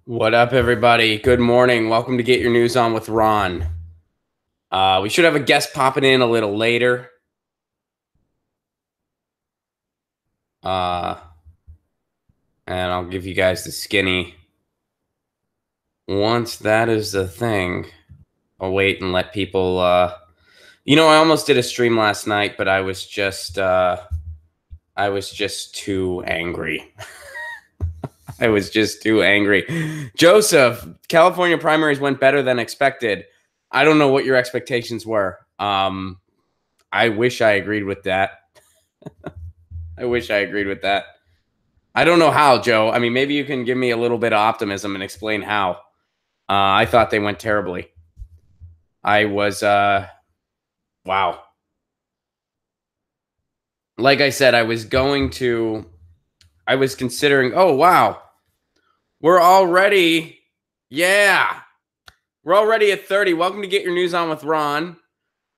What up, everybody? Good morning. Welcome to Get Your News On with Ron. We should have a guest popping in a little later. Uh, and I'll give you guys the skinny once that is the thing. I'll wait and let people. I almost did a stream last night, but I was just too angry. I was just too angry. Joseph, California primaries went better than expected. I don't know what your expectations were. I wish I agreed with that. I wish I agreed with that. I don't know how, Joe. I mean, maybe you can give me a little bit of optimism and explain how. I thought they went terribly. I was, wow. Like I said, I was considering, oh, wow. We're already at 30. Welcome to Get Your News On with Ron.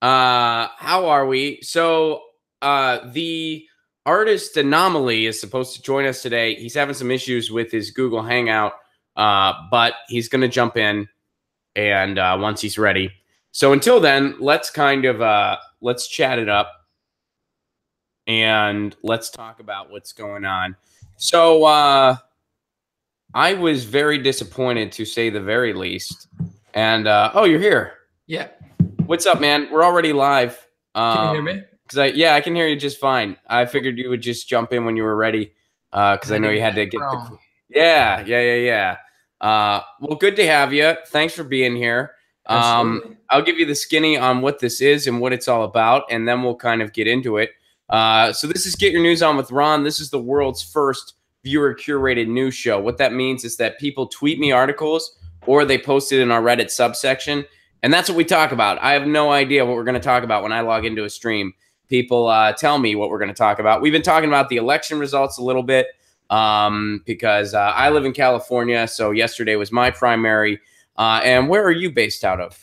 How are we? So, the artist Anomaly is supposed to join us today. He's having some issues with his Google Hangout, but he's going to jump in and once he's ready. So until then, let's let's chat it up and let's talk about what's going on. So I was very disappointed, to say the very least. And oh, you're here. Yeah. What's up, man? We're already live. Can you hear me? I can hear you just fine. I figured you would just jump in when you were ready, because I know you had to get. Yeah. Well, good to have you. Thanks for being here. I'll give you the skinny on what this is and what it's all about, and then we'll kind of get into it. So this is Get Your News On with Ron. This is the world's first viewer-curated news show. What that means is that people tweet me articles or they post it in our Reddit subsection, and that's what we talk about. I have no idea what we're going to talk about when I log into a stream. People tell me what we're going to talk about. We've been talking about the election results a little bit because I live in California, so yesterday was my primary. And where are you based out of?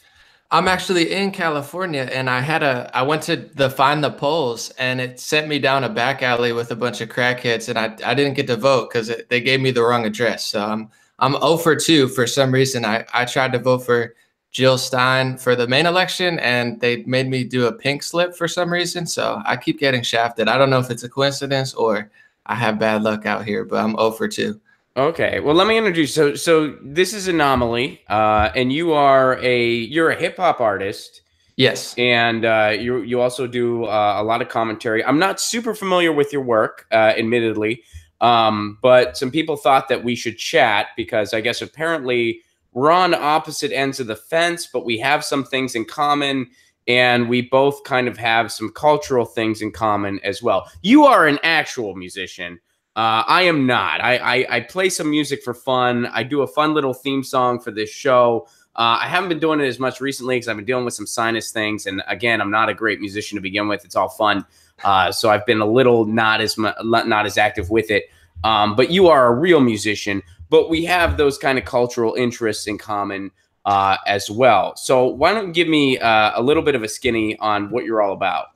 I'm actually in California, and I went to the Find the Polls, and it sent me down a back alley with a bunch of crackheads, and I didn't get to vote because they gave me the wrong address. So I'm 0 for 2 for some reason. I tried to vote for Jill Stein for the main election, and they made me do a pink slip for some reason. So I keep getting shafted. I don't know if it's a coincidence or I have bad luck out here, but I'm 0 for 2. Okay, well, let me introduce. So this is Anomaly, and you're a hip hop artist. Yes, and you also do a lot of commentary. I'm not super familiar with your work, admittedly, but some people thought that we should chat because I guess apparently we're on opposite ends of the fence, but we have some things in common, and we both kind of have some cultural things in common as well. You are an actual musician. I am not. I play some music for fun. I do a fun little theme song for this show. I haven't been doing it as much recently because I've been dealing with some sinus things. And again, I'm not a great musician to begin with. It's all fun. So I've been a little not as active with it. But you are a real musician. But we have those kind of cultural interests in common as well. So why don't you give me a little bit of a skinny on what you're all about?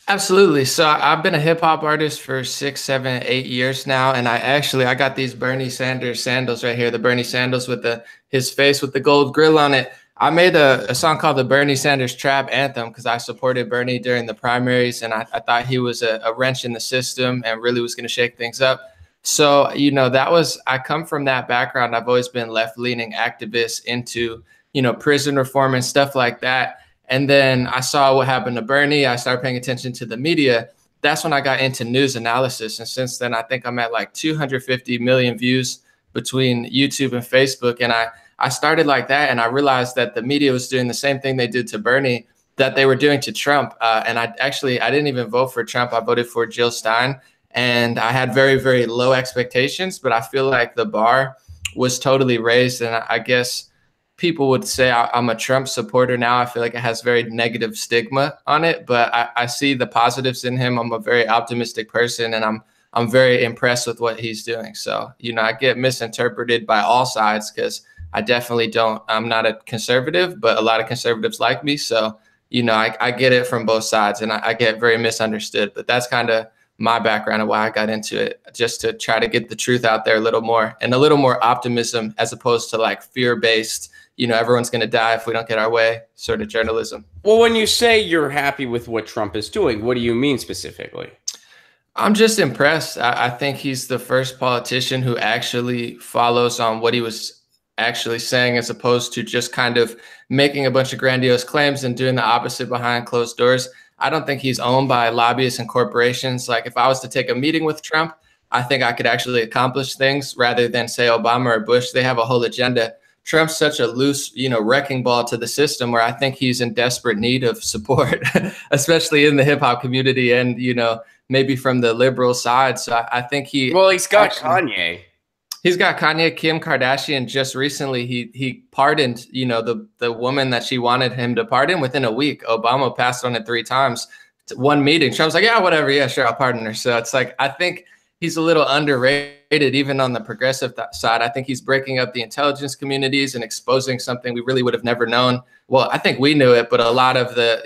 absolutely. So I've been a hip hop artist for 6, 7, 8 years now, and I got these Bernie Sanders sandals right here. The Bernie sandals with his face with the gold grill on it. I made a song called the Bernie Sanders Trap Anthem because I supported Bernie during the primaries, and I thought he was a wrench in the system and really was going to shake things up. So, I come from that background. I've always been left-leaning activist into, prison reform and stuff like that. And then I saw what happened to Bernie. I started paying attention to the media. That's when I got into news analysis. And since then, I think I'm at like 250 million views between YouTube and Facebook. And I started like that. And I realized that the media was doing the same thing they did to Bernie that they were doing to Trump. And I didn't even vote for Trump. I voted for Jill Stein. And I had very, very low expectations. But I feel like the bar was totally raised. And I guess people would say I'm a Trump supporter now. I feel like it has very negative stigma on it, but I see the positives in him. I'm a very optimistic person, and I'm very impressed with what he's doing. So, I get misinterpreted by all sides because I'm not a conservative, but a lot of conservatives like me. So, I get it from both sides, and I get very misunderstood. But that's kind of my background and why I got into it, just to try to get the truth out there a little more, and a little more optimism as opposed to like fear-based, everyone's going to die if we don't get our way sort of journalism. Well, when you say you're happy with what Trump is doing, what do you mean specifically? I'm just impressed. I think he's the first politician who actually follows on what he was actually saying, as opposed to just kind of making a bunch of grandiose claims and doing the opposite behind closed doors. I don't think he's owned by lobbyists and corporations. Like, if I was to take a meeting with Trump, I think I could actually accomplish things rather than say Obama or Bush. They have a whole agenda. Trump's such a loose, wrecking ball to the system, where I think he's in desperate need of support, especially in the hip hop community and, maybe from the liberal side. So I think he's got Kanye. He's got Kanye. Kim Kardashian just recently, he pardoned, the woman that she wanted him to pardon within a week. Obama passed on it 3 times. One meeting, Trump's like, yeah, whatever. Yeah, sure, I'll pardon her. So it's like, I think he's a little underrated, even on the progressive side. I think he's breaking up the intelligence communities and exposing something we really would have never known. Well, I think we knew it, but a lot of the,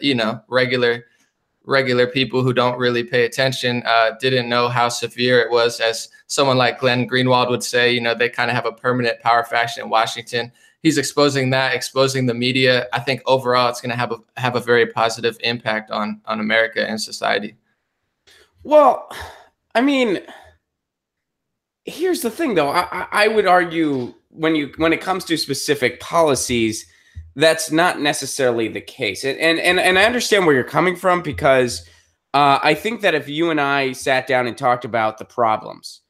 regular people who don't really pay attention didn't know how severe it was. As someone like Glenn Greenwald would say, they kind of have a permanent power faction in Washington. He's exposing that, exposing the media. I think overall it's going to have a very positive impact on America and society. Well, I mean, here's the thing, though. I would argue when it comes to specific policies, that's not necessarily the case. And I understand where you're coming from, because I think that if you and I sat down and talked about the problems,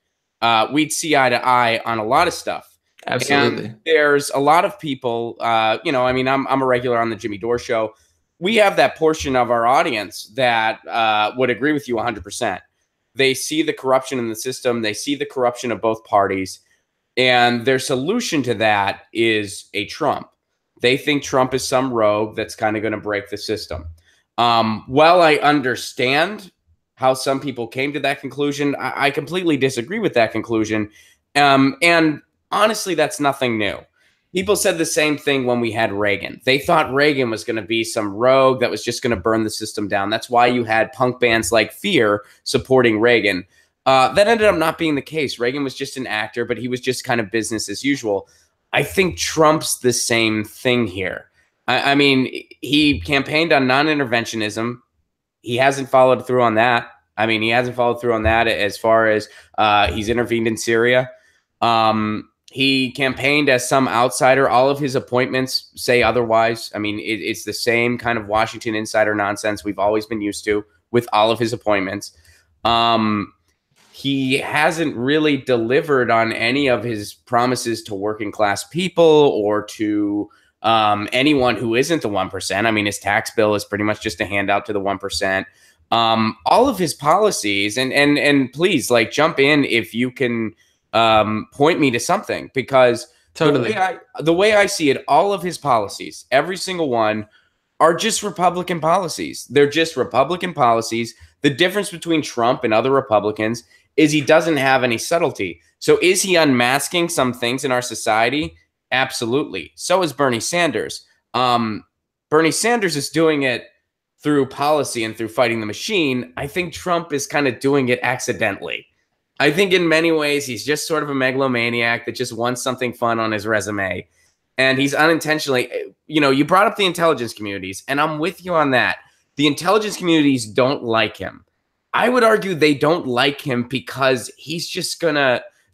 we'd see eye to eye on a lot of stuff. Absolutely. And there's a lot of people, I'm a regular on the Jimmy Dore show. We have that portion of our audience that would agree with you 100%. They see the corruption in the system. They see the corruption of both parties. And their solution to that is a Trump. They think Trump is some rogue that's kind of going to break the system. Well, I understand how some people came to that conclusion. I completely disagree with that conclusion. And honestly, that's nothing new. People said the same thing when we had Reagan. They thought Reagan was going to be some rogue that was just going to burn the system down. That's why you had punk bands like Fear supporting Reagan. That ended up not being the case. Reagan was just an actor, but he was just kind of business as usual. I think Trump's the same thing here. I mean, he campaigned on non-interventionism. He hasn't followed through on that. I mean, he hasn't followed through on that as far as he's intervened in Syria. He campaigned as some outsider. All of his appointments say otherwise. I mean, it's the same kind of Washington insider nonsense we've always been used to with all of his appointments. He hasn't really delivered on any of his promises to working class people or to anyone who isn't the 1%. I mean, his tax bill is pretty much just a handout to the 1%. All of his policies, and please, like, jump in if you can point me to something, because totally the way I see it, all of his policies, every single one, are just Republican policies. They're just Republican policies. The difference between Trump and other Republicans is he doesn't have any subtlety. So is he unmasking some things in our society? Absolutely. So is Bernie Sanders. Bernie Sanders is doing it through policy and through fighting the machine. I think Trump is kind of doing it accidentally. I think in many ways he's just sort of a megalomaniac that just wants something fun on his resume. And he's unintentionally, you brought up the intelligence communities, and I'm with you on that. The intelligence communities don't like him. I would argue they don't like him because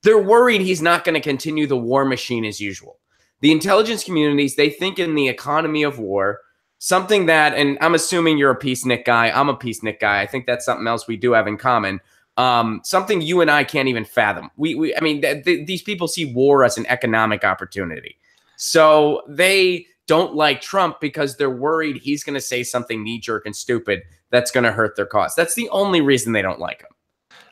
they're worried he's not going to continue the war machine as usual. The intelligence communities, they think in the economy of war, something that, and I'm assuming you're a peacenik guy. I'm a peacenik guy. I think that's something else we do have in common. Something you and I can't even fathom. These people see war as an economic opportunity. So they don't like Trump because they're worried he's going to say something knee-jerk and stupid that's going to hurt their cause. That's the only reason they don't like him.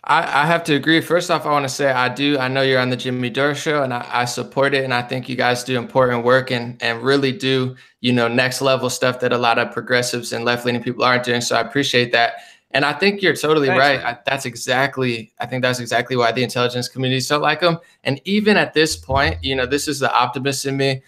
I have to agree. First off, I want to say I know you're on the Jimmy Dore show, and I support it, and I think you guys do important work and really do, next level stuff that a lot of progressives and left-leaning people aren't doing. So I appreciate that. And I think you're totally right. I think that's exactly why the intelligence communities don't like him. And even at this point, this is the optimist in me.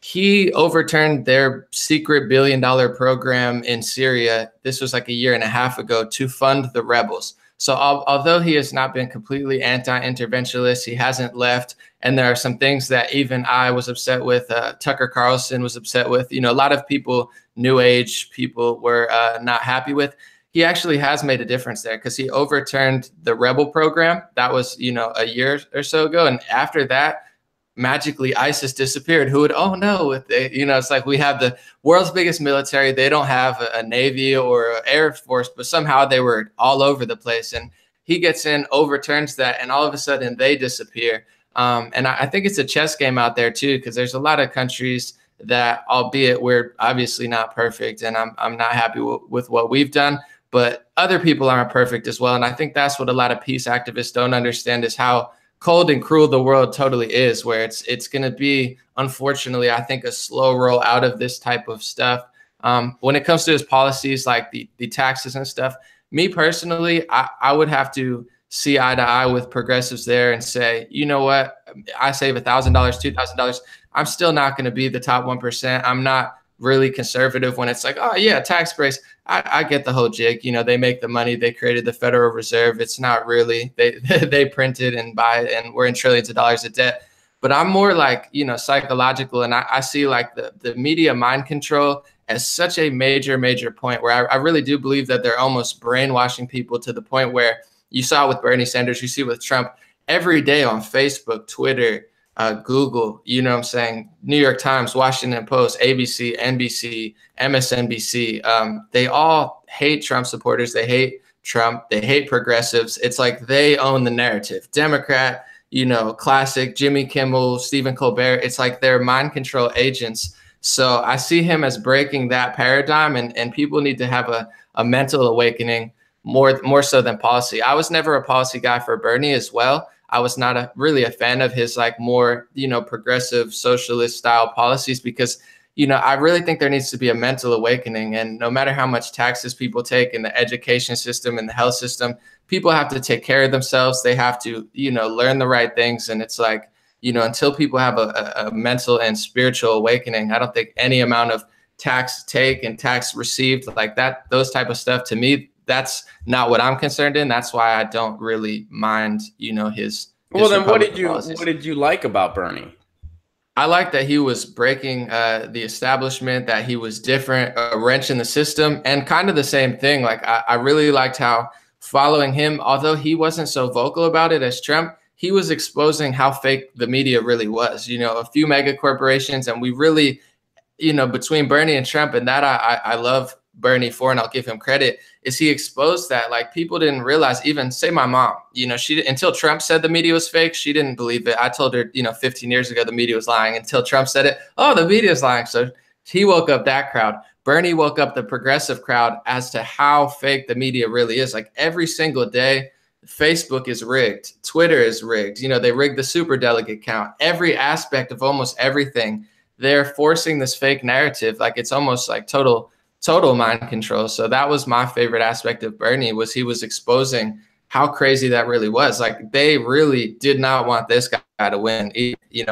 He overturned their secret $1 billion program in Syria. This was like a year and a half ago to fund the rebels. So although he has not been completely anti-interventionist, he hasn't left. And there are some things that even I was upset with. Tucker Carlson was upset with. A lot of people, new age people, were not happy with. He actually has made a difference there because he overturned the Rebel program. That was, a year or so ago. And after that, magically ISIS disappeared. Who would, oh no, it's like we have the world's biggest military. They don't have a Navy or an Air Force, but somehow they were all over the place. And he gets in, overturns that, and all of a sudden they disappear. And I think it's a chess game out there too, because there's a lot of countries that, albeit we're obviously not perfect, and I'm not happy with what we've done, but other people aren't perfect as well. And I think that's what a lot of peace activists don't understand, is how cold and cruel the world totally is, where it's going to be, unfortunately, I think, a slow roll out of this type of stuff. When it comes to his policies, like the taxes and stuff, me personally, I would have to see eye to eye with progressives there and say, you know what, I save $1,000, $2,000. I'm still not going to be the top 1%. I'm not really conservative when it's like, oh yeah, tax breaks. I get the whole jig. They make the money. They created the Federal Reserve. It's not really, they print it and buy it, and we're in trillions of dollars of debt. But I'm more like, psychological. And I see like the media mind control as such a major, major point, where I really do believe that they're almost brainwashing people to the point where you saw with Bernie Sanders, you see with Trump, every day on Facebook, Twitter, Google, what I'm saying, New York Times, Washington Post, ABC, NBC, MSNBC, they all hate Trump supporters. They hate Trump. They hate progressives. It's like they own the narrative. Democrat, classic Jimmy Kimmel, Stephen Colbert. It's like they're mind control agents. So I see him as breaking that paradigm, and people need to have a mental awakening more so than policy. I was never a policy guy for Bernie as well. I was not really a fan of his like more, progressive socialist style policies, because, I really think there needs to be a mental awakening. And no matter how much taxes people take in the education system and the health system, people have to take care of themselves. They have to, learn the right things. And it's like, until people have a mental and spiritual awakening, I don't think any amount of tax take and tax received like that, those type of stuff, to me, that's not what I'm concerned in. That's why I don't really mind, his well, then what policies. did you like about Bernie? I like that he was breaking the establishment, that he was different, a wrench in the system, and kind of the same thing. Like I really liked how following him, although he wasn't so vocal about it as Trump, he was exposing how fake the media really was. A few mega corporations, and we really, between Bernie and Trump, and that I love Bernie for, and I'll give him credit, is he exposed that like people didn't realize. Even say my mom, she, until Trump said the media was fake, she didn't believe it. I told her, 15 years ago, the media was lying, until Trump said it. Oh, the media is lying. So he woke up that crowd. Bernie woke up the progressive crowd as to how fake the media really is. Like every single day, Facebook is rigged. Twitter is rigged. They rigged the superdelegate count. Every aspect of almost everything, they're forcing this fake narrative. Like it's almost like total mind control. So that was my favorite aspect of Bernie, was he was exposing how crazy that really was. Like they really did not want this guy to win,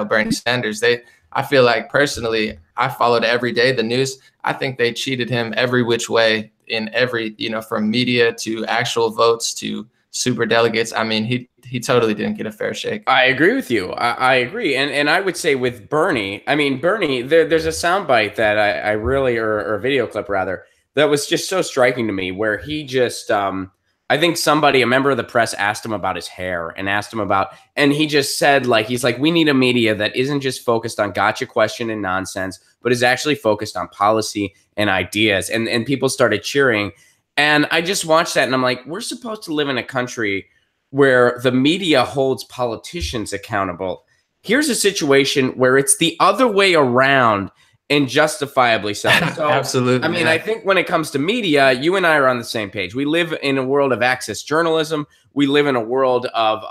Bernie Sanders. I feel like personally, I followed every day the news. I think they cheated him every which way in every, from media to actual votes to super delegates. I mean, he totally didn't get a fair shake. I agree with you. I agree. And I would say with Bernie, there's a soundbite that I really, or a video clip rather, that was just so striking to me, where he just, I think a member of the press asked him about his hair and asked him about, and he just said, like, he's like, we need a media that isn't just focused on gotcha question and nonsense, but is actually focused on policy and ideas. And people started cheering. And I just watched that and I'm like, we're supposed to live in a country where the media holds politicians accountable. Here's a situation where it's the other way around, and justifiably so. So Absolutely. I mean, I think when it comes to media, you and I are on the same page. We live in a world of access journalism. We live in a world of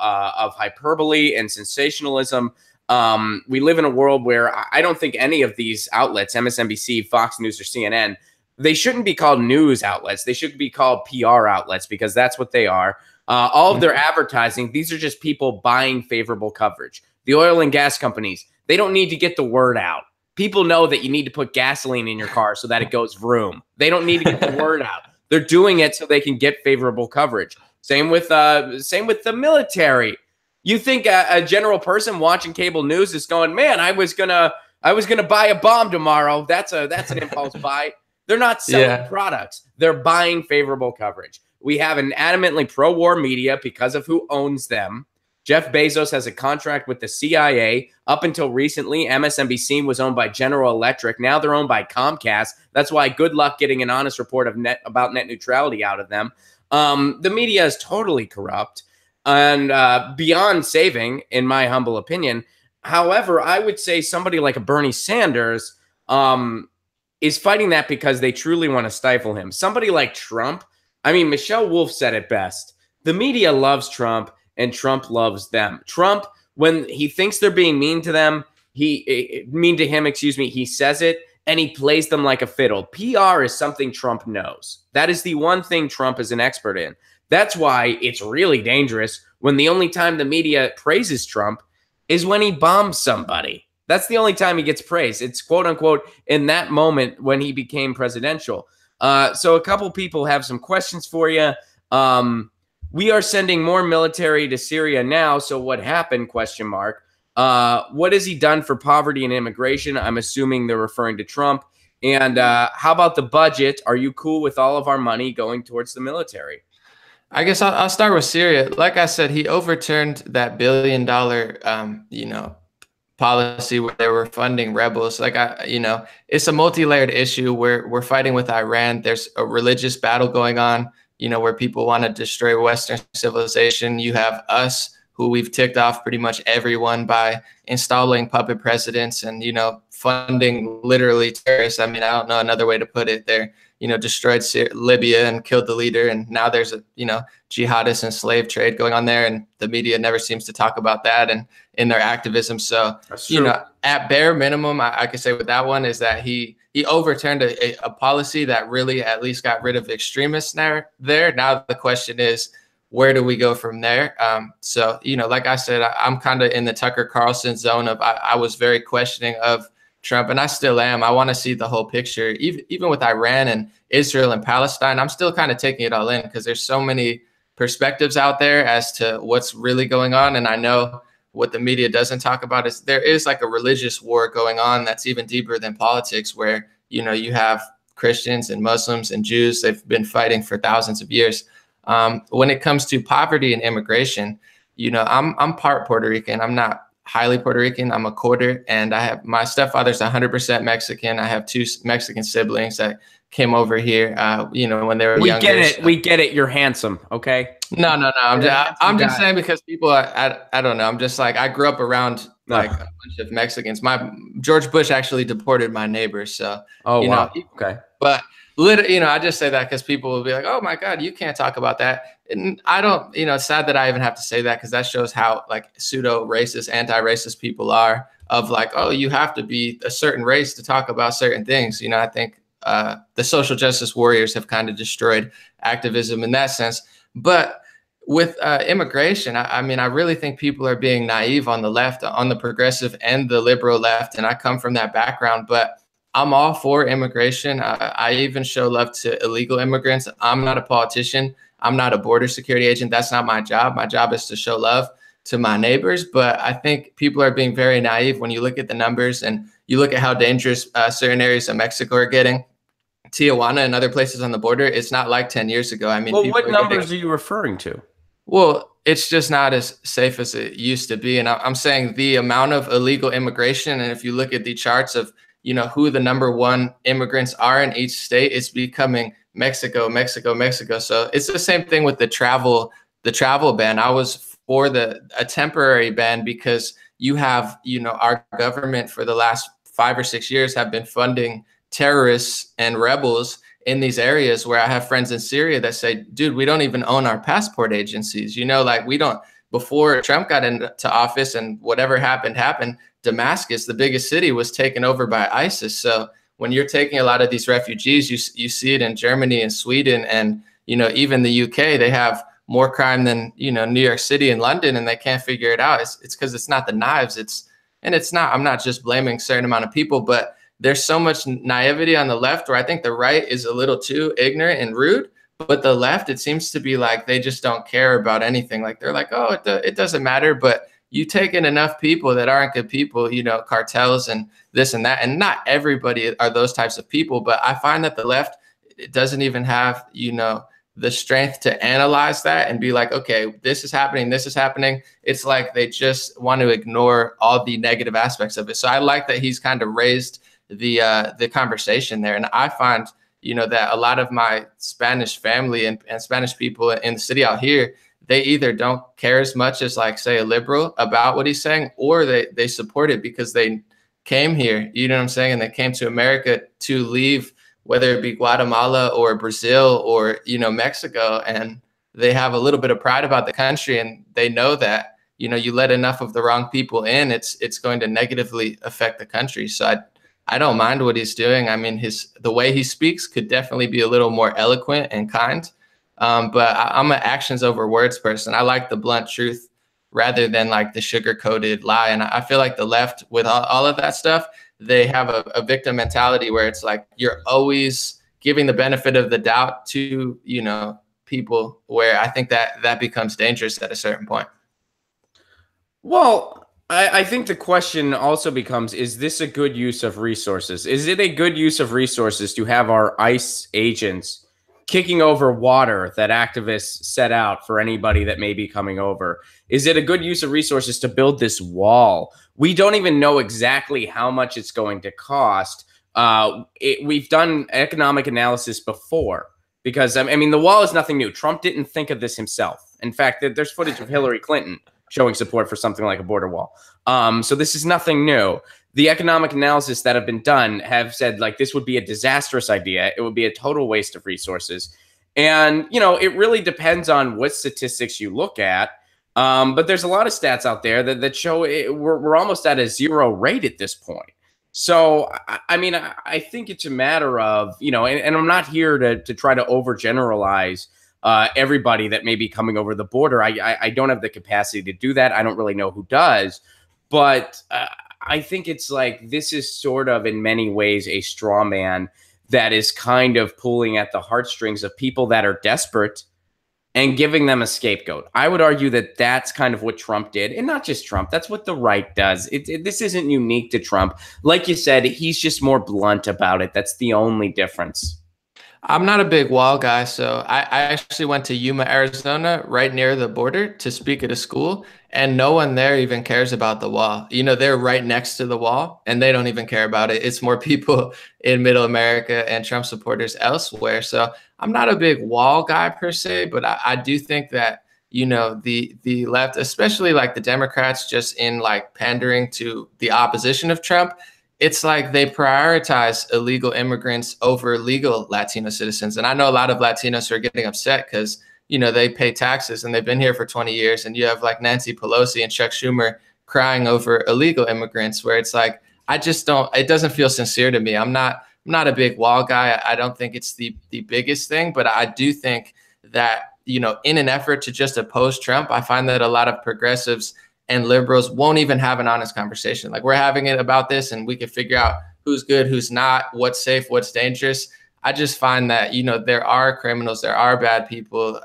hyperbole and sensationalism. We live in a world where I don't think any of these outlets, MSNBC, Fox News, or CNN, they shouldn't be called news outlets. They should be called PR outlets, because that's what they are. All of their advertising, these are just people buying favorable coverage. The oil and gas companies, they don't need to get the word out. People know that you need to put gasoline in your car so that it goes vroom. They don't need to get the word out. They're doing it so they can get favorable coverage. Same with the military. You think a general person watching cable news is going, man, I was gonna buy a bomb tomorrow. That's an impulse buy. They're not selling products. They're buying favorable coverage. We have an adamantly pro-war media because of who owns them. Jeff Bezos has a contract with the CIA. Up until recently, MSNBC was owned by General Electric. Now they're owned by Comcast. That's why good luck getting an honest report about net neutrality out of them. The media is totally corrupt and beyond saving, in my humble opinion. However, I would say somebody like a Bernie Sanders is fighting that because they truly want to stifle him. Somebody like Trump, I mean, Michelle Wolf said it best. The media loves Trump and Trump loves them. Trump, when he thinks they're being mean to him, he says it and he plays them like a fiddle. PR is something Trump knows. That is the one thing Trump is an expert in. That's why it's really dangerous when the only time the media praises Trump is when he bombs somebody. That's the only time he gets praised. It's quote unquote in that moment when he became presidential. So a couple people have some questions for you. We are sending more military to Syria now. So what happened? ? What has he done for poverty and immigration? I'm assuming they're referring to Trump. And how about the budget? Are you cool with all of our money going towards the military? I guess I'll start with Syria. Like I said, he overturned that $1 billion, policy where they were funding rebels. It's a multi-layered issue where we're fighting with Iran. There's a religious battle going on, where people want to destroy Western civilization. You have us, who we've ticked off pretty much everyone by installing puppet presidents and, funding literally terrorists. I mean, I don't know another way to put it. They're, destroyed Libya and killed the leader. And now there's a, jihadist and slave trade going on there. And the media never seems to talk about that and in their activism. So, at bare minimum, I could say with that one is that he overturned a policy that really at least got rid of extremists there. Now the question is, where do we go from there? So, like I said, I'm kind of in the Tucker Carlson zone of I was very questioning of Trump, and I still am. I want to see the whole picture, even with Iran and Israel and Palestine. I'm still kind of taking it all in because there's so many perspectives out there as to what's really going on. And I know what the media doesn't talk about is there is like a religious war going on that's even deeper than politics, where, you have Christians and Muslims and Jews. They've been fighting for thousands of years. When it comes to poverty and immigration, I'm part Puerto Rican. I'm not highly Puerto Rican. I'm a quarter, and I have my stepfather's 100% Mexican. I have 2 Mexican siblings that came over here, when they were younger. We get it. You're handsome. Okay. No. I'm just saying because people are, I don't know. I'm just like, I grew up around like a bunch of Mexicans. George Bush actually deported my neighbors. So, wow. Okay. But literally, I just say that because people will be like, oh my God, you can't talk about that. And I don't, it's sad that I even have to say that because that shows how like pseudo racist, anti-racist people are of like, oh, you have to be a certain race to talk about certain things. I think the social justice warriors have kind of destroyed activism in that sense. But with immigration, I mean, I really think people are being naive on the left, on the progressive and the liberal left. And I come from that background, but I'm all for immigration. I even show love to illegal immigrants. I'm not a politician. I'm not a border security agent. That's not my job. My job is to show love to my neighbors. But I think people are being very naive when you look at the numbers and you look at how dangerous certain areas of Mexico are getting. Tijuana and other places on the border, it's not like 10 years ago. I mean, well, what numbers are you referring to? Well, it's just not as safe as it used to be. And I'm saying the amount of illegal immigration, and if you look at the charts of, who the #1 immigrants are in each state, it's becoming Mexico. So it's the same thing with the travel ban. I was for a temporary ban because you have, our government for the last 5 or 6 years have been funding terrorists and rebels in these areas where I have friends in Syria that say, dude, we don't even own our passport agencies. Like we don't, before Trump got into office and whatever happened, Damascus, the biggest city, was taken over by ISIS. So when you're taking a lot of these refugees, you see it in Germany and Sweden and, even the UK, they have more crime than, New York City and London, and they can't figure it out. It's because it's not the knives. I'm not just blaming a certain amount of people, but there's so much naivety on the left where I think the right is a little too ignorant and rude. But the left, it seems to be like they just don't care about anything. Like they're like, oh, it doesn't matter. But you take in enough people that aren't good people, you know, cartels and this and that. And not everybody are those types of people. But I find that the left, it doesn't even have, you know, the strength to analyze that and be like, okay, this is happening, this is happening. It's like they just want to ignore all the negative aspects of it. So I like that he's kind of raised the conversation there. And I find, you know, that a lot of my Spanish family and Spanish people in the city out here, they either don't care as much as like, say, a liberal about what he's saying, or they support it because they came here, you know what I'm saying? And they came to America to leave, whether it be Guatemala or Brazil or, you know, Mexico. And they have a little bit of pride about the country. And they know that, you know, you let enough of the wrong people in, it's going to negatively affect the country. So I don't mind what he's doing. I mean, the way he speaks could definitely be a little more eloquent and kind. But I'm an actions over words person. I like the blunt truth rather than like the sugar-coated lie. And I feel like the left, with all of that stuff, they have a victim mentality where it's like you're always giving the benefit of the doubt to, you know, people, where I think that becomes dangerous at a certain point. Well, I think the question also becomes, is this a good use of resources? Is it a good use of resources to have our ICE agents kicking over water that activists set out for anybody that may be coming over? Is it a good use of resources to build this wall? We don't even know exactly how much it's going to cost. We've done economic analysis before, because, I mean, the wall is nothing new. Trump didn't think of this himself. In fact, there's footage of Hillary Clinton showing support for something like a border wall. So this is nothing new. The economic analysis that have been done have said, like, this would be a disastrous idea. It would be a total waste of resources. And, you know, it really depends on what statistics you look at. But there's a lot of stats out there that show we're almost at a zero rate at this point. So, I mean, I think it's a matter of, you know, and I'm not here to try to overgeneralize everybody that may be coming over the border. I don't have the capacity to do that. I don't really know who does. But I think it's like, this is sort of in many ways a straw man that is kind of pulling at the heartstrings of people that are desperate and giving them a scapegoat. I would argue that that's kind of what Trump did. And not just Trump, that's what the right does. This isn't unique to Trump. Like you said, he's just more blunt about it. That's the only difference. I'm not a big wall guy, so I actually went to Yuma, Arizona, right near the border, to speak at a school, and no one there even cares about the wall. You know, they're right next to the wall, and they don't even care about it. It's more people in Middle America and Trump supporters elsewhere. So I'm not a big wall guy per se, but I do think that, you know, the left, especially like the Democrats, just in like pandering to the opposition of Trump, it's like they prioritize illegal immigrants over legal Latino citizens. And I know a lot of Latinos are getting upset because, you know, they pay taxes and they've been here for 20 years. And you have like Nancy Pelosi and Chuck Schumer crying over illegal immigrants, where it's like, I just don't, it doesn't feel sincere to me. I'm not a big wall guy. I don't think it's the biggest thing, but I do think that, you know, in an effort to just oppose Trump, I find that a lot of progressives and liberals won't even have an honest conversation. Like, we're having it about this and we can figure out who's good, who's not, what's safe, what's dangerous. I just find that, you know, there are criminals, there are bad people.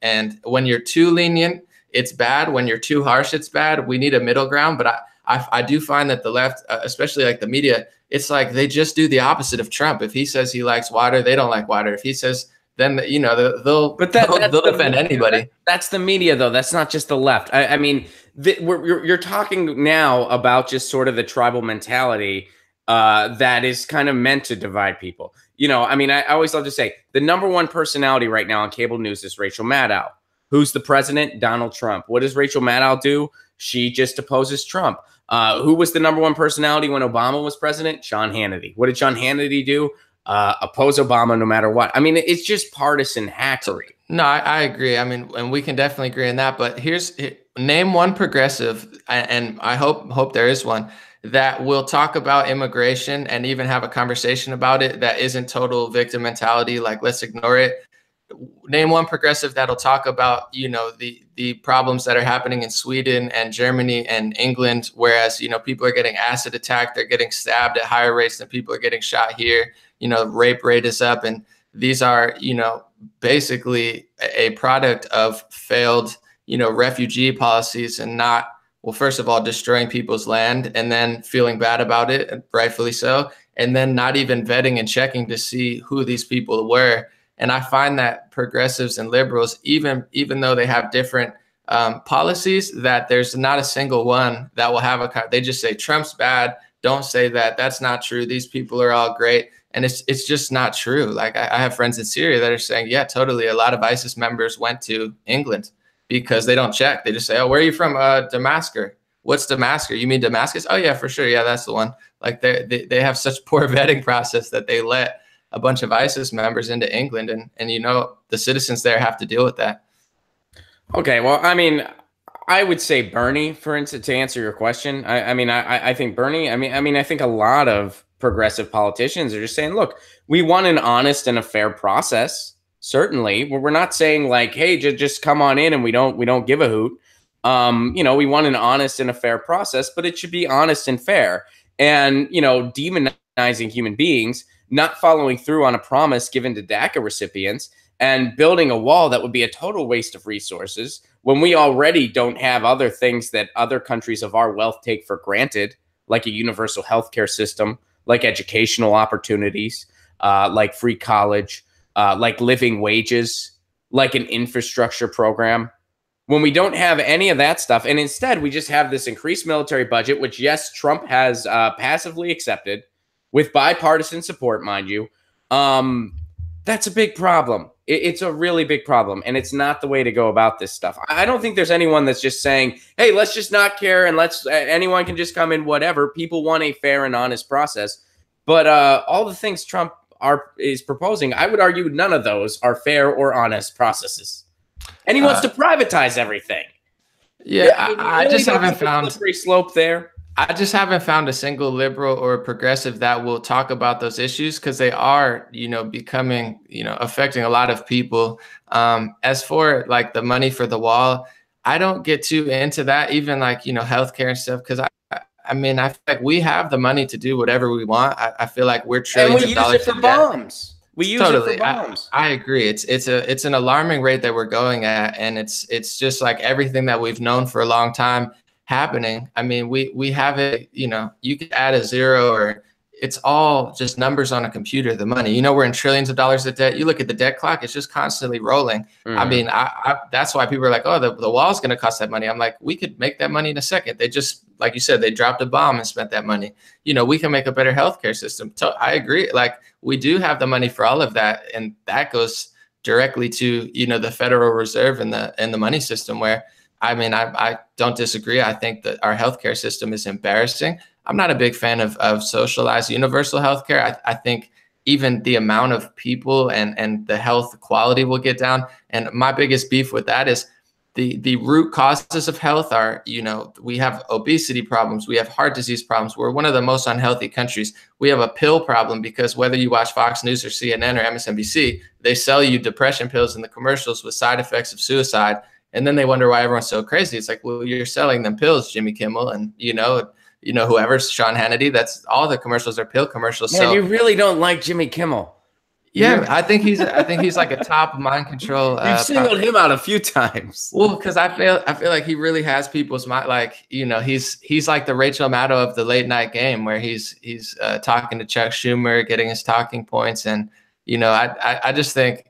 And when you're too lenient, it's bad. When you're too harsh, it's bad. We need a middle ground. But I do find that the left, especially like the media, it's like they just do the opposite of Trump. If he says he likes water, they don't like water. If he says, then, you know, they'll defend anybody. That's the media, though. That's not just the left. I mean, you're talking now about just sort of the tribal mentality that is kind of meant to divide people. You know, I mean, I always love to say the number one personality right now on cable news is Rachel Maddow. Who's the president? Donald Trump. What does Rachel Maddow do? She just opposes Trump. Who was the number one personality when Obama was president? Sean Hannity. What did Sean Hannity do? Oppose Obama no matter what. I mean, it's just partisan hackery. No, I agree. I mean, and we can definitely agree on that. But name one progressive, and I hope there is one, that will talk about immigration and even have a conversation about it that isn't total victim mentality, like let's ignore it. Name one progressive that'll talk about, you know, the problems that are happening in Sweden and Germany and England, whereas, you know, people are getting acid attacked, they're getting stabbed at higher rates than people are getting shot here. You know, rape rate is up, and these are, you know, basically a product of failed, refugee policies and not, well, first of all, destroying people's land and then feeling bad about it, and rightfully so, and then not even vetting and checking to see who these people were. And I find that progressives and liberals, even though they have different policies, that there's not a single one that will have they just say Trump's bad. Don't say that. That's not true. These people are all great. And it's just not true. Like I have friends in Syria that are saying, yeah, totally. A lot of ISIS members went to England because they don't check. They just say, oh, where are you from? Damascus. What's Damascus? You mean Damascus? Oh, yeah, for sure. Yeah, that's the one. Like they have such poor vetting process that they let a bunch of ISIS members into England. And the citizens there have to deal with that. Okay, well, I mean, I would say Bernie, for instance, to answer your question. I think Bernie. I think a lot of progressive politicians are just saying, look, we want an honest and a fair process. Certainly, we're not saying like, hey, just come on in and we don't give a hoot. We want an honest and a fair process, but it should be honest and fair. And demonizing human beings, not following through on a promise given to DACA recipients, and building a wall that would be a total waste of resources when we already don't have other things that other countries of our wealth take for granted, like a universal healthcare system, like educational opportunities, like free college, like living wages, like an infrastructure program. When we don't have any of that stuff, and instead we just have this increased military budget, which, yes, Trump has passively accepted with bipartisan support, mind you, that's a big problem. It's a really big problem, and it's not the way to go about this stuff. I don't think there's anyone that's just saying, hey, let's just not care and anyone can just come in, whatever. People want a fair and honest process. But all the things Trump is proposing, I would argue none of those are fair or honest processes. And he wants to privatize everything. Yeah, I just haven't found a slippery slope there. I just haven't found a single liberal or progressive that will talk about those issues because they are, becoming, affecting a lot of people. As for like the money for the wall, I don't get too into that, even like, healthcare and stuff, because I feel like we have the money to do whatever we want. I feel like we're trillions of dollars for bombs. We use it for bombs. I agree. It's an alarming rate that we're going at, and it's just like everything that we've known for a long time happening. I mean, we have it, you could add a zero, or it's all just numbers on a computer, the money. We're in trillions of dollars of debt. You look at the debt clock, it's just constantly rolling. I mean, that's why people are like, oh, the wall's going to cost that money. I'm like, we could make that money in a second. They just, like you said, they dropped a bomb and spent that money. We can make a better healthcare system. So I agree. Like, we do have the money for all of that. And that goes directly to, the Federal Reserve and the money system, where, I don't disagree. I think that our healthcare system is embarrassing. I'm not a big fan of socialized universal healthcare. I think even the amount of people and the health quality will get down. And my biggest beef with that is the root causes of health are, we have obesity problems. We have heart disease problems. We're one of the most unhealthy countries. We have a pill problem because whether you watch Fox News or CNN or MSNBC, they sell you depression pills in the commercials with side effects of suicide. And then they wonder why everyone's so crazy. It's like, well, you're selling them pills, Jimmy Kimmel, and whoever's Sean Hannity. That's all the commercials are pill commercials. Man, so you really don't like Jimmy Kimmel. Yeah, I think he's like a top mind control. You've singled him out a few times. Well, because I feel like he really has people's mind. Like, he's like the Rachel Maddow of the late night game, where he's talking to Chuck Schumer, getting his talking points, and I just think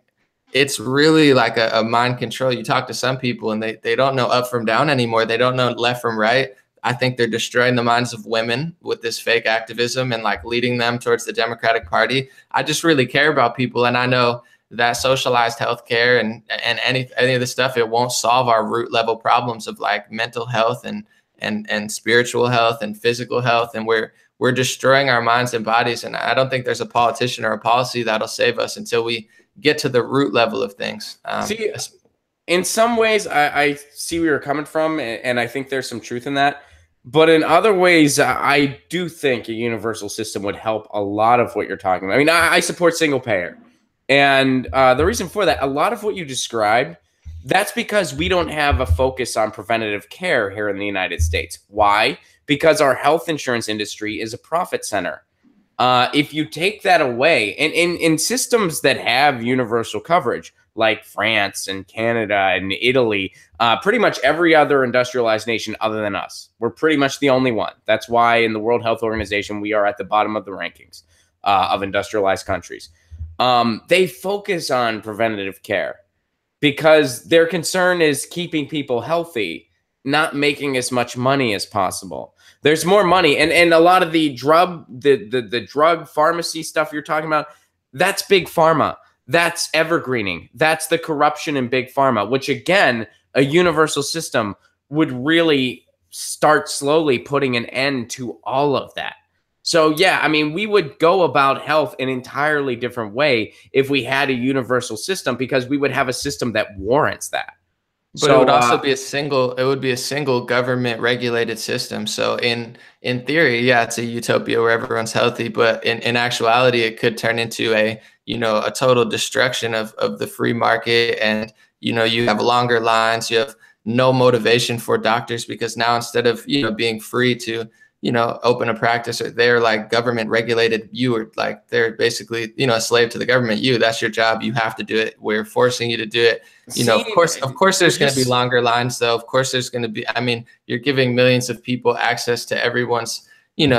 it's really like a mind control. You talk to some people and they don't know up from down anymore. They don't know left from right. I think they're destroying the minds of women with this fake activism and like leading them towards the Democratic Party. I just really care about people. And I know that socialized healthcare and any of this stuff, it won't solve our root level problems of like mental health and spiritual health and physical health. And we're destroying our minds and bodies. And I don't think there's a politician or a policy that'll save us until we get to the root level of things. See, in some ways, I see where you're coming from, and I think there's some truth in that. But in other ways, I do think a universal system would help a lot of what you're talking about. I mean, I support single payer. And the reason for that, a lot of what you described, that's because we don't have a focus on preventative care here in the United States. Why? Because our health insurance industry is a profit center. If you take that away, and in systems that have universal coverage, like France and Canada and Italy, pretty much every other industrialized nation other than us, we're pretty much the only one. That's why in the World Health Organization, we are at the bottom of the rankings of industrialized countries. They focus on preventative care because their concern is keeping people healthy, not making as much money as possible. There's more money, and a lot of the drug pharmacy stuff you're talking about, that's big pharma. That's evergreening. That's the corruption in big pharma, which again, a universal system would really start slowly putting an end to all of that. So yeah, I mean, we would go about health an entirely different way if we had a universal system, because we would have a system that warrants that. But So it would also be a single government regulated system. So in theory, yeah, it's a utopia where everyone's healthy, but in actuality, it could turn into a total destruction of the free market. And, you have longer lines, you have no motivation for doctors, because now instead of, being free to, open a practice, or they're like government regulated, you are like, they're basically, a slave to the government. That's your job. You have to do it. We're forcing you to do it. Of course, there's going to be longer lines, though. Of course, there's going to be, I mean, you're giving millions of people access to everyone's,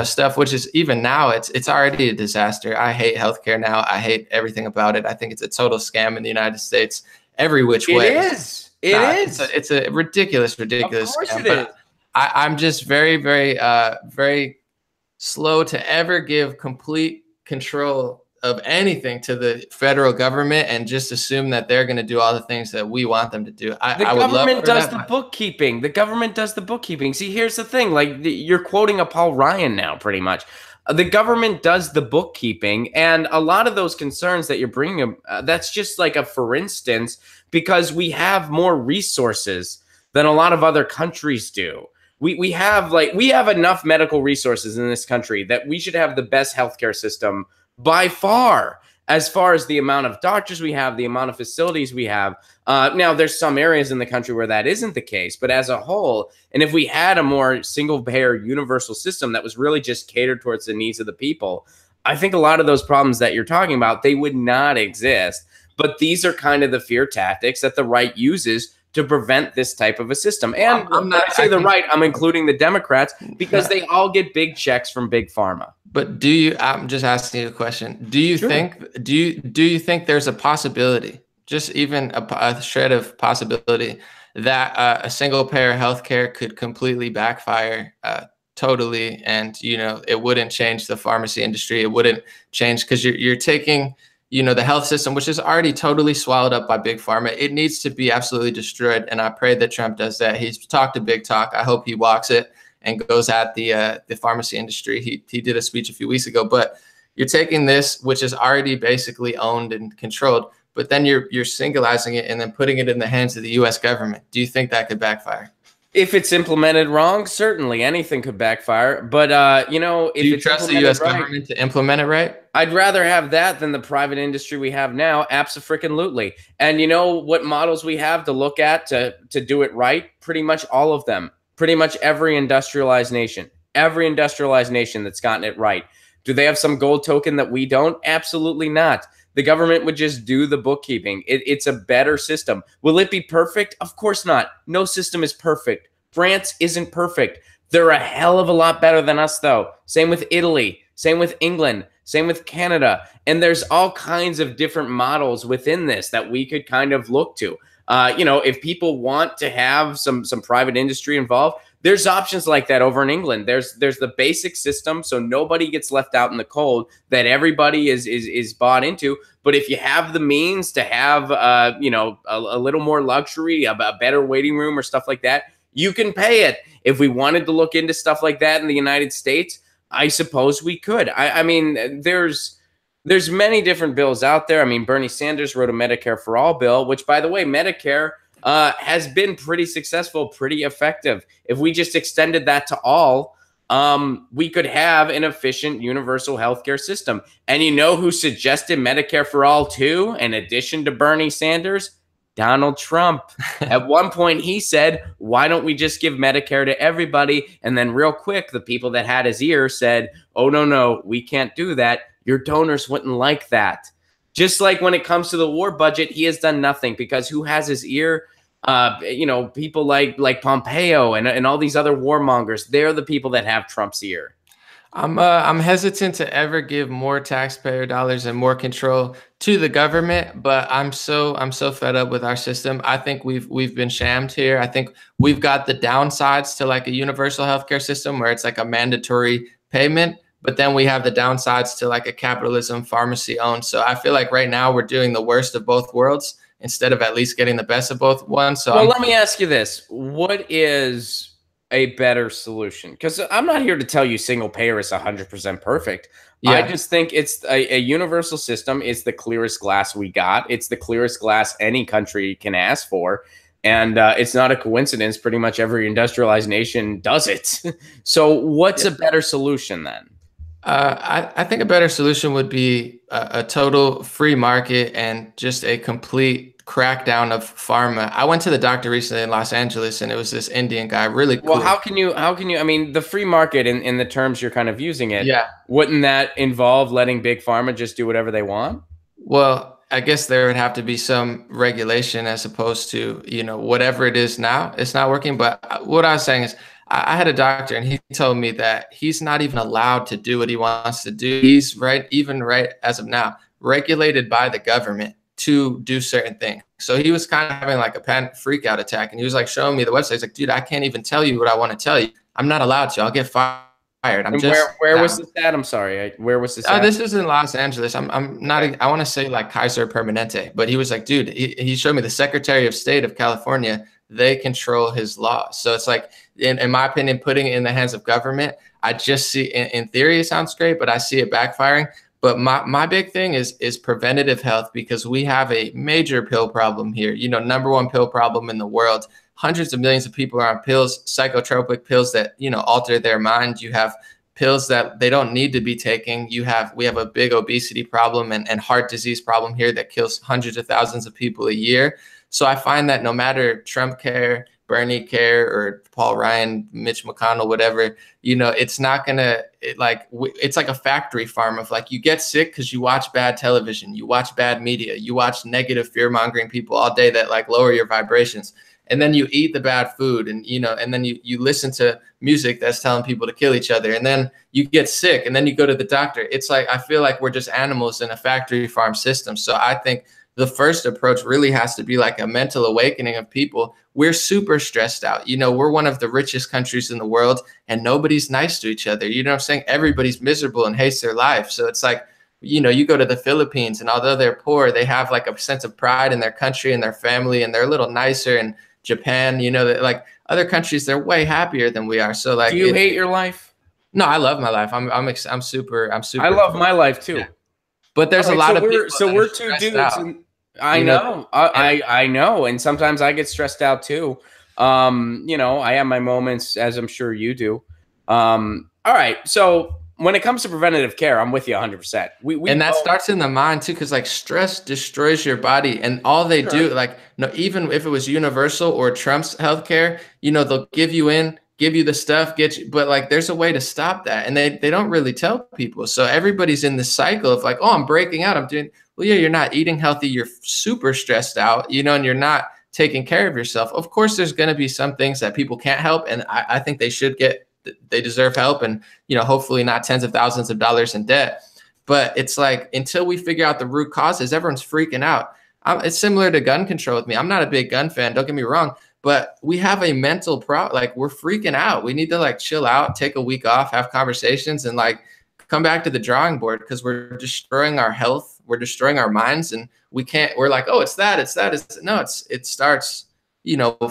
stuff, which is, even now, it's already a disaster. I hate healthcare now. I hate everything about it. I think it's a total scam in the United States, every which way. It is. It is. It's a ridiculous Of course scam. it is. I'm just very, very, very slow to ever give complete control of anything to the federal government and just assume that they're going to do all the things that we want them to do. The government does the bookkeeping. The government does the bookkeeping. See, here's the thing. Like, you're quoting a Paul Ryan now, pretty much. The government does the bookkeeping, and a lot of those concerns that you're bringing, that's just like a for instance, because we have more resources than a lot of other countries do. We have enough medical resources in this country that we should have the best healthcare system by far as the amount of doctors we have, the amount of facilities we have. Now, there's some areas in the country where that isn't the case, but as a whole, and if we had a more single-payer universal system that was really just catered towards the needs of the people, I think a lot of those problems that you're talking about, they would not exist. But these are kind of the fear tactics that the right uses to prevent this type of a system. And when I say the right, I'm including the Democrats, because they all get big checks from big pharma. But I'm just asking you a question. Do you think there's a possibility, just even a shred of possibility, that a single payer healthcare could completely backfire totally, and it wouldn't change the pharmacy industry? It wouldn't change, because you're taking the health system, which is already totally swallowed up by big pharma. It needs to be absolutely destroyed. And I pray that Trump does that. He's talked a big talk. I hope he walks it and goes at the pharmacy industry. He did a speech a few weeks ago, but you're taking this, which is already basically owned and controlled, but then you're singularizing it and then putting it in the hands of the US government. Do you think that could backfire? If it's implemented wrong, certainly anything could backfire. But, if do you trust the U.S. government to implement it right? I'd rather have that than the private industry we have now. Abso-freaking-lutely. And you know what models we have to look at to do it right? Pretty much all of them. Pretty much every industrialized nation. Every industrialized nation that's gotten it right. Do they have some gold token that we don't? Absolutely not. The government would just do the bookkeeping. It's a better system. Will it be perfect? Of course not. No system is perfect. France isn't perfect. They're a hell of a lot better than us, though. Same with Italy. Same with England. Same with Canada. And there's all kinds of different models within this that we could kind of look to. If people want to have some private industry involved, there's options like that over in England. There's the basic system, so nobody gets left out in the cold, that everybody is bought into. But if you have the means to have a little more luxury, a better waiting room or stuff like that, you can pay it. If we wanted to look into stuff like that in the United States, I suppose we could. I mean, there's many different bills out there. I mean, Bernie Sanders wrote a Medicare for All bill, which, by the way, Medicare has been pretty successful, pretty effective. If we just extended that to all, we could have an efficient universal healthcare system. And you know who suggested Medicare for All too, in addition to Bernie Sanders? Donald Trump. At one point, he said, why don't we just give Medicare to everybody? And then real quick, the people that had his ear said, oh, no, we can't do that. Your donors wouldn't like that. Just like when it comes to the war budget, he has done nothing, because who has his ear? People like Pompeo and all these other warmongers. They're the people that have Trump's ear. I'm hesitant to ever give more taxpayer dollars and more control to the government, but I'm so fed up with our system. I think we've been shammed here. I think we've got the downsides to like a universal healthcare system where it's like a mandatory payment, but then we have the downsides to like a capitalism pharmacy owned. So I feel like right now we're doing the worst of both worlds instead of at least getting the best of both ones. So let me ask you this. What is a better solution? Because I'm not here to tell you single payer is 100% perfect. Yeah. I just think it's a universal system. It's the clearest glass we got. It's the clearest glass any country can ask for. And it's not a coincidence. Pretty much every industrialized nation does it. So what's a better solution then? I think a better solution would be a total free market and just a complete crackdown of pharma. I went to the doctor recently in Los Angeles, and it was this Indian guy, really cool. Well, how can you, I mean, the free market in the terms you're kind of using it, wouldn't that involve letting big pharma just do whatever they want? Well, I guess there would have to be some regulation as opposed to, whatever it is now, it's not working. But what I was saying is I had a doctor, and he told me that he's not even allowed to do what he wants to do. He's right as of now, regulated by the government to do certain things. So he was kind of having like a panic freak out attack, and he was like showing me the website. He's like, dude, I can't even tell you what I want to tell you. I'm not allowed to. I'll get fired. Where was this at? I'm sorry. Where was this at? This is in Los Angeles. I'm not, I want to say like Kaiser Permanente, but he was like, dude, he showed me the Secretary of State of California. They control his laws. So it's like, in my opinion, putting it in the hands of government, I just see, in theory, it sounds great, but I see it backfiring. But my big thing is preventative health, because we have a major pill problem here. #1 pill problem in the world. Hundreds of millions of people are on pills, psychotropic pills that, alter their mind. You have pills that they don't need to be taking. We have a big obesity problem and heart disease problem here that kills hundreds of thousands of people a year. So I find that no matter Trump care, Bernie care, or Paul Ryan, Mitch McConnell, whatever, it's not gonna, it's like a factory farm of like, you get sick because you watch bad television, you watch bad media, you watch negative fear mongering people all day that like lower your vibrations. And then you eat the bad food, and and then you listen to music that's telling people to kill each other, and then you get sick, and then you go to the doctor. It's like, I feel like we're just animals in a factory farm system. So I think the first approach really has to be like a mental awakening of people. We're super stressed out. We're one of the richest countries in the world, and nobody's nice to each other. You know what I'm saying? Everybody's miserable and hates their life. So it's like, you go to the Philippines, and although they're poor, they have like a sense of pride in their country and their family, and they're a little nicer. And Japan, like other countries, they're way happier than we are. So like, do you hate your life? No, I love my life. I'm super. I love my life too. Yeah. But there's a lot of people. So we're two dudes. I know. I know. And sometimes I get stressed out too. I have my moments, as I'm sure you do. All right. So when it comes to preventative care, I'm with you 100%. And that starts in the mind too, because like stress destroys your body, and all they do, like, even if it was universal or Trump's healthcare, they'll give you the stuff, but like, there's a way to stop that, and they don't really tell people. So everybody's in this cycle of like, oh, I'm breaking out. I'm doing, well, yeah, you're not eating healthy. You're super stressed out, and you're not taking care of yourself. Of course, there's going to be some things that people can't help, and I think they deserve help, and hopefully not tens of thousands of dollars in debt. But it's like, until we figure out the root causes, everyone's freaking out. It's similar to gun control with me. I'm not a big gun fan, don't get me wrong, but we have a mental problem. Like, we're freaking out. We need to like chill out, take a week off, have conversations, and like come back to the drawing board, because we're destroying our health, we're destroying our minds, and we're like, oh, it starts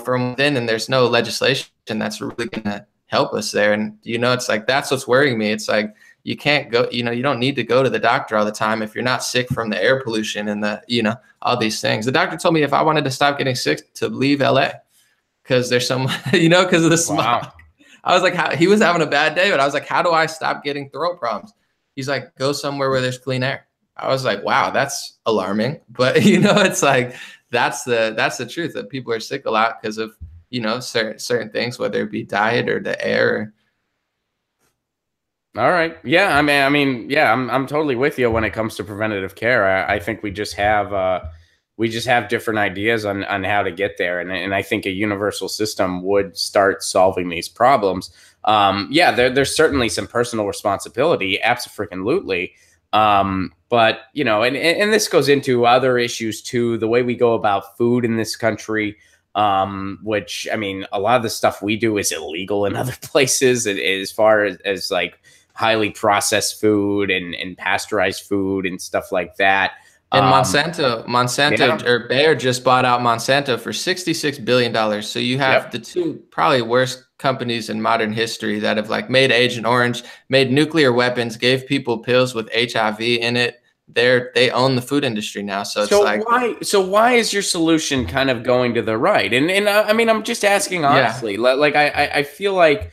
from within, and there's no legislation that's really gonna help us there. And it's like, that's what's worrying me. It's like, you can't go, you don't need to go to the doctor all the time if you're not sick from the air pollution and all these things. The doctor told me if I wanted to stop getting sick, to leave LA, because there's some because of the smog. Wow. I was like, he was having a bad day, but I was like, how do I stop getting throat problems? He's like, go somewhere where there's clean air. I was like, wow, that's alarming. But you know, it's like that's the truth, that people are sick a lot because of, you know, certain things, whether it be diet or the air. All right. Yeah. Yeah, I'm totally with you when it comes to preventative care. I think we just have different ideas on how to get there. And I think a universal system would start solving these problems. Yeah, there's certainly some personal responsibility. Absolutely. But you know, and this goes into other issues too, the way we go about food in this country. Which I mean, a lot of the stuff we do is illegal in other places as far as like highly processed food and pasteurized food and stuff like that. And Monsanto Yeah. or Bayer just bought out Monsanto for $66 billion. So you have Yep. the two probably worst companies in modern history that have like made Agent Orange, made nuclear weapons, gave people pills with HIV in it. They own the food industry now. So it's like, why is your solution kind of going to the right? And I mean, I'm just asking yeah, honestly. Like I feel like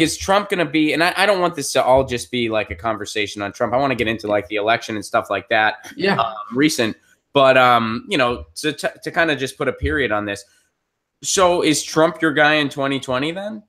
is Trump going to be? And I don't want this to all just be like a conversation on Trump. I want to get into like the election and stuff like that. yeah. Recent, but you know, to kind of just put a period on this. So is Trump your guy in 2020 then?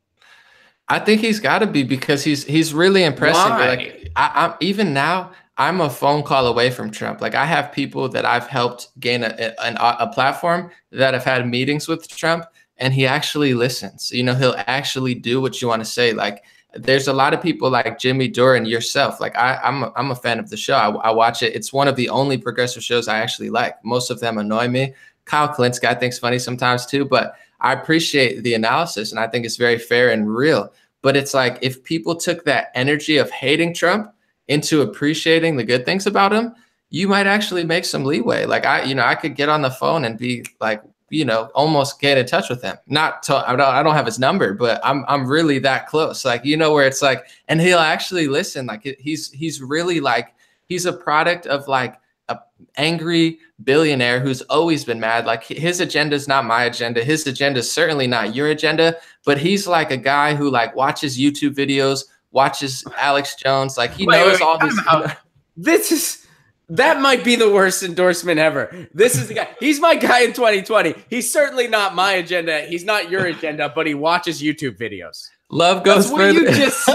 I think he's got to be, because he's really impressive. Why? Like I'm even now, I'm a phone call away from Trump. Like I have people that I've helped gain a platform that have had meetings with Trump, and he actually listens. You know, he'll actually do what you want to say. Like there's a lot of people like Jimmy Dore and yourself. Like I'm a fan of the show. I watch it. It's one of the only progressive shows I actually like. Most of them annoy me. Kyle Kalinske I think's funny sometimes too, but I appreciate the analysis and I think it's very fair and real. But it's like, if people took that energy of hating Trump into appreciating the good things about him, you might actually make some leeway. Like I could get on the phone and be like, you know, almost get in touch with him. I don't have his number, but I'm really that close. Like, you know, where it's like, and he'll actually listen. Like he's really like, he's a product of like a angry billionaire who's always been mad. Like his agenda is not my agenda. His agenda is certainly not your agenda, but he's like a guy who like watches YouTube videos, watches Alex Jones. Like he knows all this. That might be the worst endorsement ever. This is the guy. He's my guy in 2020. He's certainly not my agenda. He's not your agenda, but he watches YouTube videos. Love goes further. You just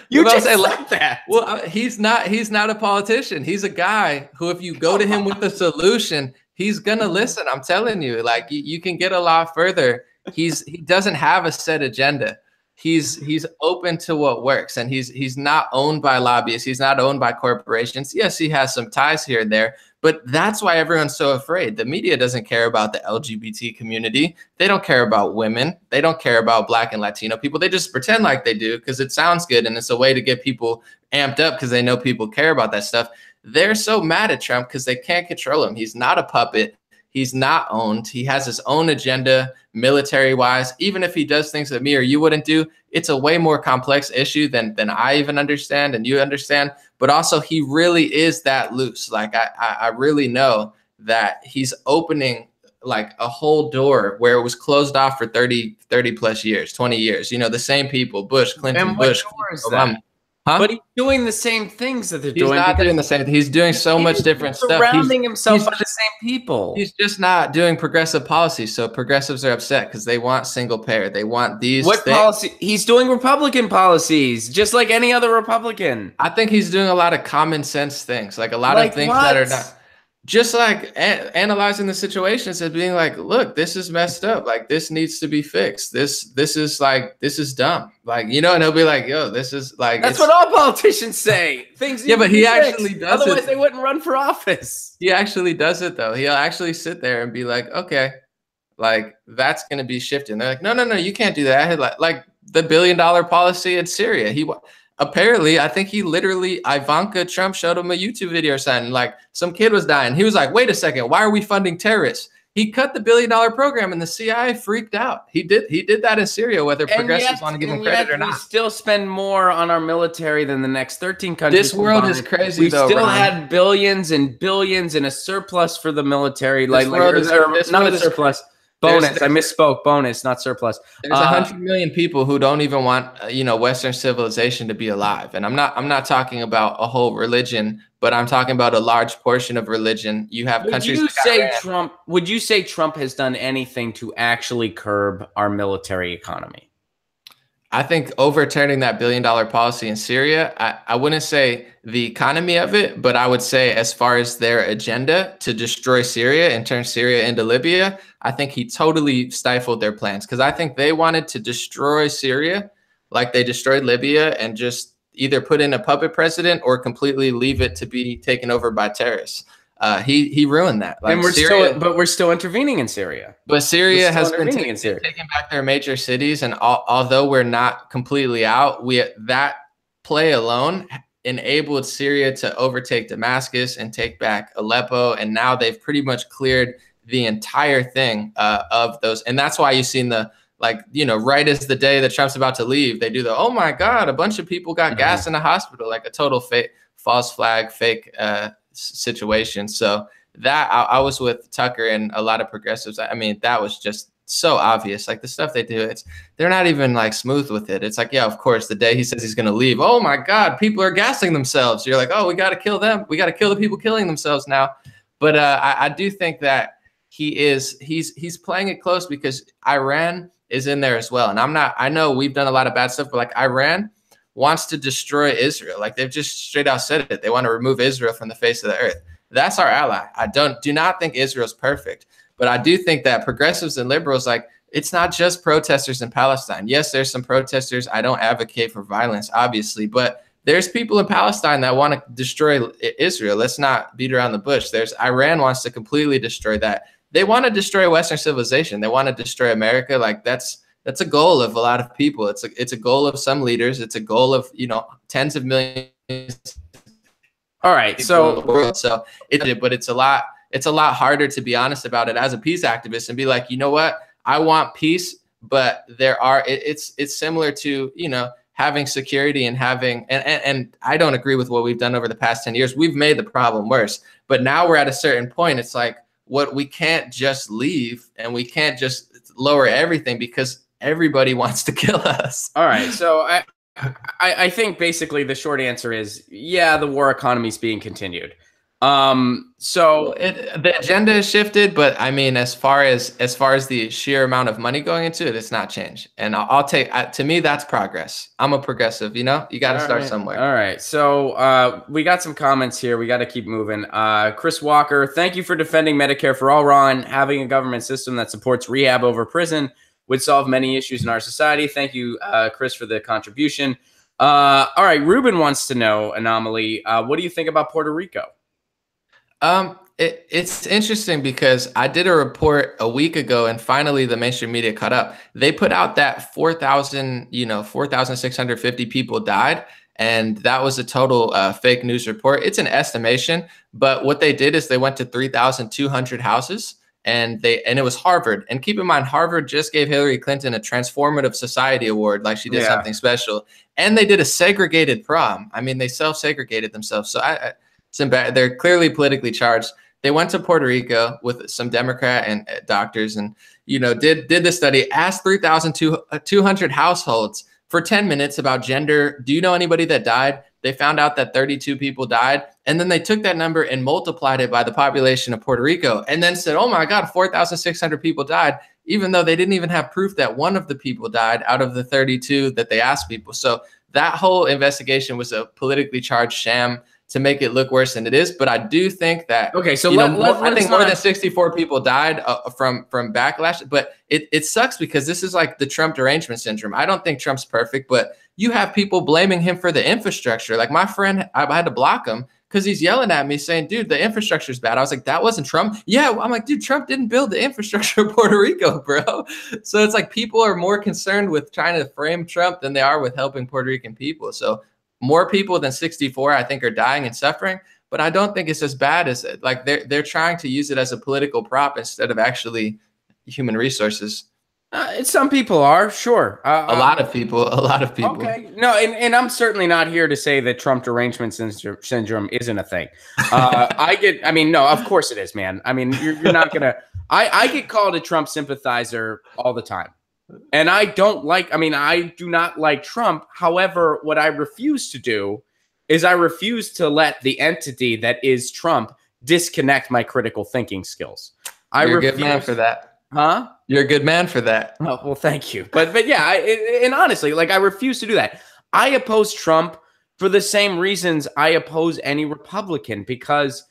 you just said that. Well, he's not a politician. He's a guy who, if you go to him with a solution, he's gonna listen. I'm telling you, like you can get a lot further. He doesn't have a set agenda. He's open to what works, and he's not owned by lobbyists. He's not owned by corporations. Yes, he has some ties here and there, but that's why everyone's so afraid. The media doesn't care about the LGBT community. They don't care about women. They don't care about Black and Latino people. They just pretend like they do because it sounds good, and it's a way to get people amped up because they know people care about that stuff. They're so mad at Trump because they can't control him. He's not a puppet. He's not owned. He has his own agenda, military-wise. Even if he does things that me or you wouldn't do, it's a way more complex issue than I even understand and you understand. But also, he really is that loose. Like I really know that he's opening like a whole door where it was closed off for 30 plus years, 20 years. You know, the same people, Bush, Clinton, Bush, Obama. Huh? But he's doing the same things that they're doing. He's not doing the same. He's doing so much different stuff. Surrounding himself by the same people. He's just not doing progressive policy. So progressives are upset because they want single payer. They want these. What policy? He's doing Republican policies, just like any other Republican. I think he's doing a lot of common sense things, like a lot of things that are not. Just like analyzing the situations and being like, look, this is messed up. Like this needs to be fixed. This is dumb. Like, you know, and he'll be like, yo, this is like, that's what all politicians say. Things. Yeah, but he actually does it. Otherwise they wouldn't run for office. He actually does it though. He'll actually sit there and be like, okay, like that's going to be shifting. They're like, no, you can't do that. Like the $1 billion policy in Syria. Apparently, I think he literally, Ivanka Trump showed him a YouTube video or something, like some kid was dying. He was like, wait a second, why are we funding terrorists? He cut the $1 billion program and the CIA freaked out. He did that in Syria, whether progressives want to give him credit or not. We still spend more on our military than the next 13 countries. This world is crazy, though. We still had billions and billions in a surplus for the military. Not a surplus. Bonus. I misspoke. Bonus, not surplus. There's 100 million people who don't even want, Western civilization to be alive. And I'm not talking about a whole religion, but I'm talking about a large portion of religion. You have countries like Iran. Would you say Trump has done anything to actually curb our military economy? I think overturning that billion-dollar policy in Syria, I wouldn't say the economy of it, but I would say as far as their agenda to destroy Syria and turn Syria into Libya, I think he totally stifled their plans, because I think they wanted to destroy Syria like they destroyed Libya and just either put in a puppet president or completely leave it to be taken over by terrorists. He ruined that. Like, and we're still intervening in Syria. But Syria has been taking back their major cities, and although we're not completely out, that play alone enabled Syria to overtake Damascus and take back Aleppo, and now they've pretty much cleared the entire thing of those. And that's why you've seen right as the day that Trump's about to leave, they do oh my God, a bunch of people got gas in the hospital, like a total fake, false flag, fake situation. So that I was with Tucker and a lot of progressives. I mean, that was just so obvious. Like the stuff they do, they're not even like smooth with it. It's like, yeah, of course, the day he says he's going to leave, oh my God, people are gassing themselves. You're like, oh, we got to kill them. We got to kill the people killing themselves now. But I do think that he's playing it close because Iran is in there as well. And I know we've done a lot of bad stuff, but like Iran wants to destroy Israel. Like they've just straight out said it. They want to remove Israel from the face of the earth. That's our ally. I do not think Israel's perfect, but I do think that progressives and liberals, like, it's not just protesters in Palestine. Yes, there's some protesters. I don't advocate for violence, obviously, but there's people in Palestine that want to destroy Israel. Let's not beat around the bush. Iran wants to completely destroy that. They want to destroy Western civilization. They want to destroy America. Like that's a goal of a lot of people. It's a goal of some leaders. It's a goal of, tens of millions. All right. So but it's a lot harder to be honest about it as a peace activist and be like, you know what? I want peace, but it's similar to, having security and having, and I don't agree with what we've done over the past 10 years. We've made the problem worse, but now we're at a certain point. It's like, we can't just leave and we can't just lower everything because everybody wants to kill us. All right. So I think basically the short answer is, yeah, the war economy is being continued. So the agenda has shifted, but I mean, as far as the sheer amount of money going into it, it's not changed. And I'll take, to me, that's progress. I'm a progressive, you got to start somewhere. All right. So, we got some comments here. We got to keep moving. Chris Walker, thank you for defending Medicare for all, Ron. Having a government system that supports rehab over prison would solve many issues in our society. Thank you, Chris, for the contribution. All right. Ruben wants to know, Anomaly, what do you think about Puerto Rico? It's interesting because I did a report a week ago and finally the mainstream media caught up. They put out that 4,650 people died. And that was a total fake news report. It's an estimation, but what they did is they went to 3,200 houses and it was Harvard. And keep in mind, Harvard just gave Hillary Clinton a Transformative Society Award, like she did something special. And they did a segregated prom. I mean, they self-segregated themselves. So they're clearly politically charged. They went to Puerto Rico with some Democrat and doctors and, did the study, asked 3,200 households for 10 minutes about gender. Do you know anybody that died? They found out that 32 people died. And then they took that number and multiplied it by the population of Puerto Rico and then said, oh my God, 4,600 people died, even though they didn't even have proof that one of the people died out of the 32 that they asked people. So that whole investigation was a politically charged sham to make it look worse than it is. But I do think that, okay, so I think more than 64 people died from backlash, but it sucks because this is like the Trump derangement syndrome. I don't think Trump's perfect, but you have people blaming him for the infrastructure. Like my friend, I had to block him because he's yelling at me saying, dude, the infrastructure is bad. I was like, that wasn't Trump. Yeah, I'm like, dude, Trump didn't build the infrastructure of Puerto Rico, bro. So it's like people are more concerned with trying to frame Trump than they are with helping Puerto Rican people. So more people than 64, I think, are dying and suffering, but I don't think it's as bad as it. Like they're trying to use it as a political prop instead of actually human resources. Some people are, sure. A lot of people. Okay. No, and I'm certainly not here to say that Trump derangement syndrome isn't a thing. No, of course it is, man. I mean, you're not going to, I get called a Trump sympathizer all the time. And I do not like Trump. However, what I refuse to do is I refuse to let the entity that is Trump disconnect my critical thinking skills. You're a good man for that. Huh? You're a good man for that. Oh, well, thank you. But yeah, and honestly, like, I refuse to do that. I oppose Trump for the same reasons I oppose any Republican, because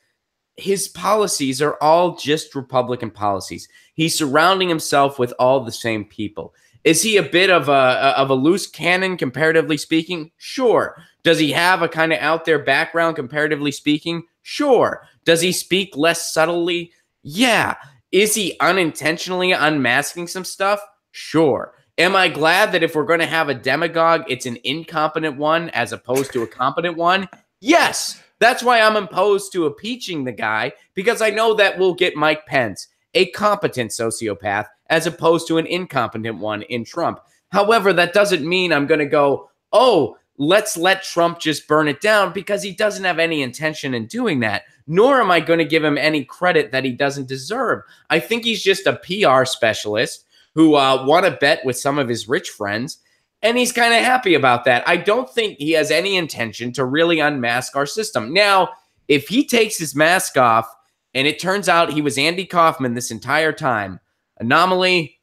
his policies are all just Republican policies. He's surrounding himself with all the same people. Is he a bit of a loose cannon, comparatively speaking? Sure. Does he have a kind of out there background, comparatively speaking? Sure. Does he speak less subtly? Yeah. Is he unintentionally unmasking some stuff? Sure. Am I glad that if we're going to have a demagogue, it's an incompetent one as opposed to a competent one? Yes. That's why I'm opposed to impeaching the guy, because I know that we'll get Mike Pence, a competent sociopath, as opposed to an incompetent one in Trump. However, that doesn't mean I'm going to go, oh, let's let Trump just burn it down, because he doesn't have any intention in doing that. Nor am I going to give him any credit that he doesn't deserve. I think he's just a PR specialist who won a bet with some of his rich friends, and he's kind of happy about that. I don't think he has any intention to really unmask our system. Now, if he takes his mask off and it turns out he was Andy Kaufman this entire time, anomaly,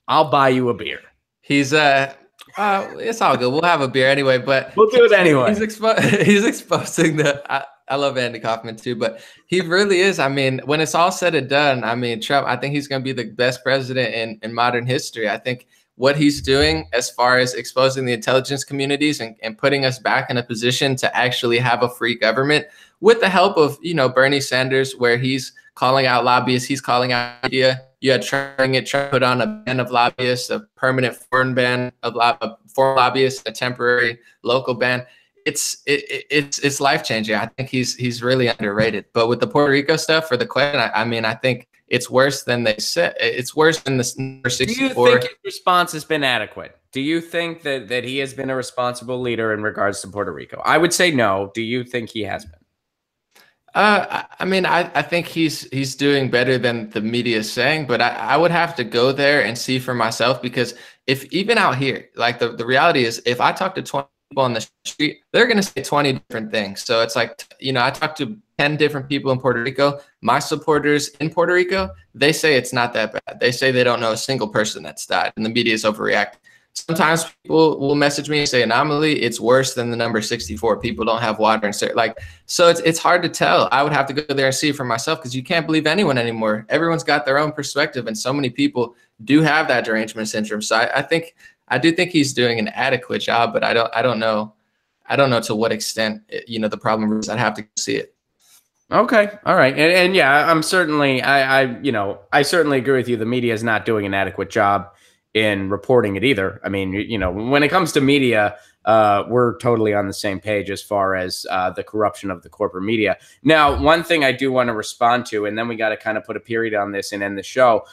I'll buy you a beer. He's it's all good. We'll have a beer anyway, but we'll do it anyway. He's exposing the. I love Andy Kaufman too, but he really is. I mean, when it's all said and done, I mean, Trump, I think he's going to be the best president in modern history. I think what he's doing as far as exposing the intelligence communities and putting us back in a position to actually have a free government with the help of, Bernie Sanders, where he's calling out lobbyists, he's calling out media. You had Trump put on a ban of lobbyists, a permanent foreign ban of foreign lobbyists, a temporary local ban. It's life changing. I think he's really underrated. But with the Puerto Rico stuff, for the question, I think it's worse than they said. It's worse than the number 64. Do you think his response has been adequate? Do you think that he has been a responsible leader in regards to Puerto Rico? I would say no. Do you think he has been? I think he's doing better than the media is saying, but I would have to go there and see for myself, because if even out here, like the reality is, if I talk to 20 people on the street, they're going to say 20 different things. So it's like, I talked to 10 different people in Puerto Rico. My supporters in Puerto Rico, they say it's not that bad. They say they don't know a single person that's died, and the media is overreacting. Sometimes people will message me and say, anomaly, it's worse than the number 64. People don't have water. And so it's hard to tell. I would have to go there and see it for myself, because you can't believe anyone anymore. Everyone's got their own perspective, and so many people do have that derangement syndrome. So I do think he's doing an adequate job, but I don't know to what extent, the problem is. I'd have to see it. Okay. All right. And yeah, I'm certainly, I certainly agree with you. The media is not doing an adequate job in reporting it either. I mean, when it comes to media, we're totally on the same page as far as the corruption of the corporate media. Now, one thing I do want to respond to, and then we got to kind of put a period on this and end the show.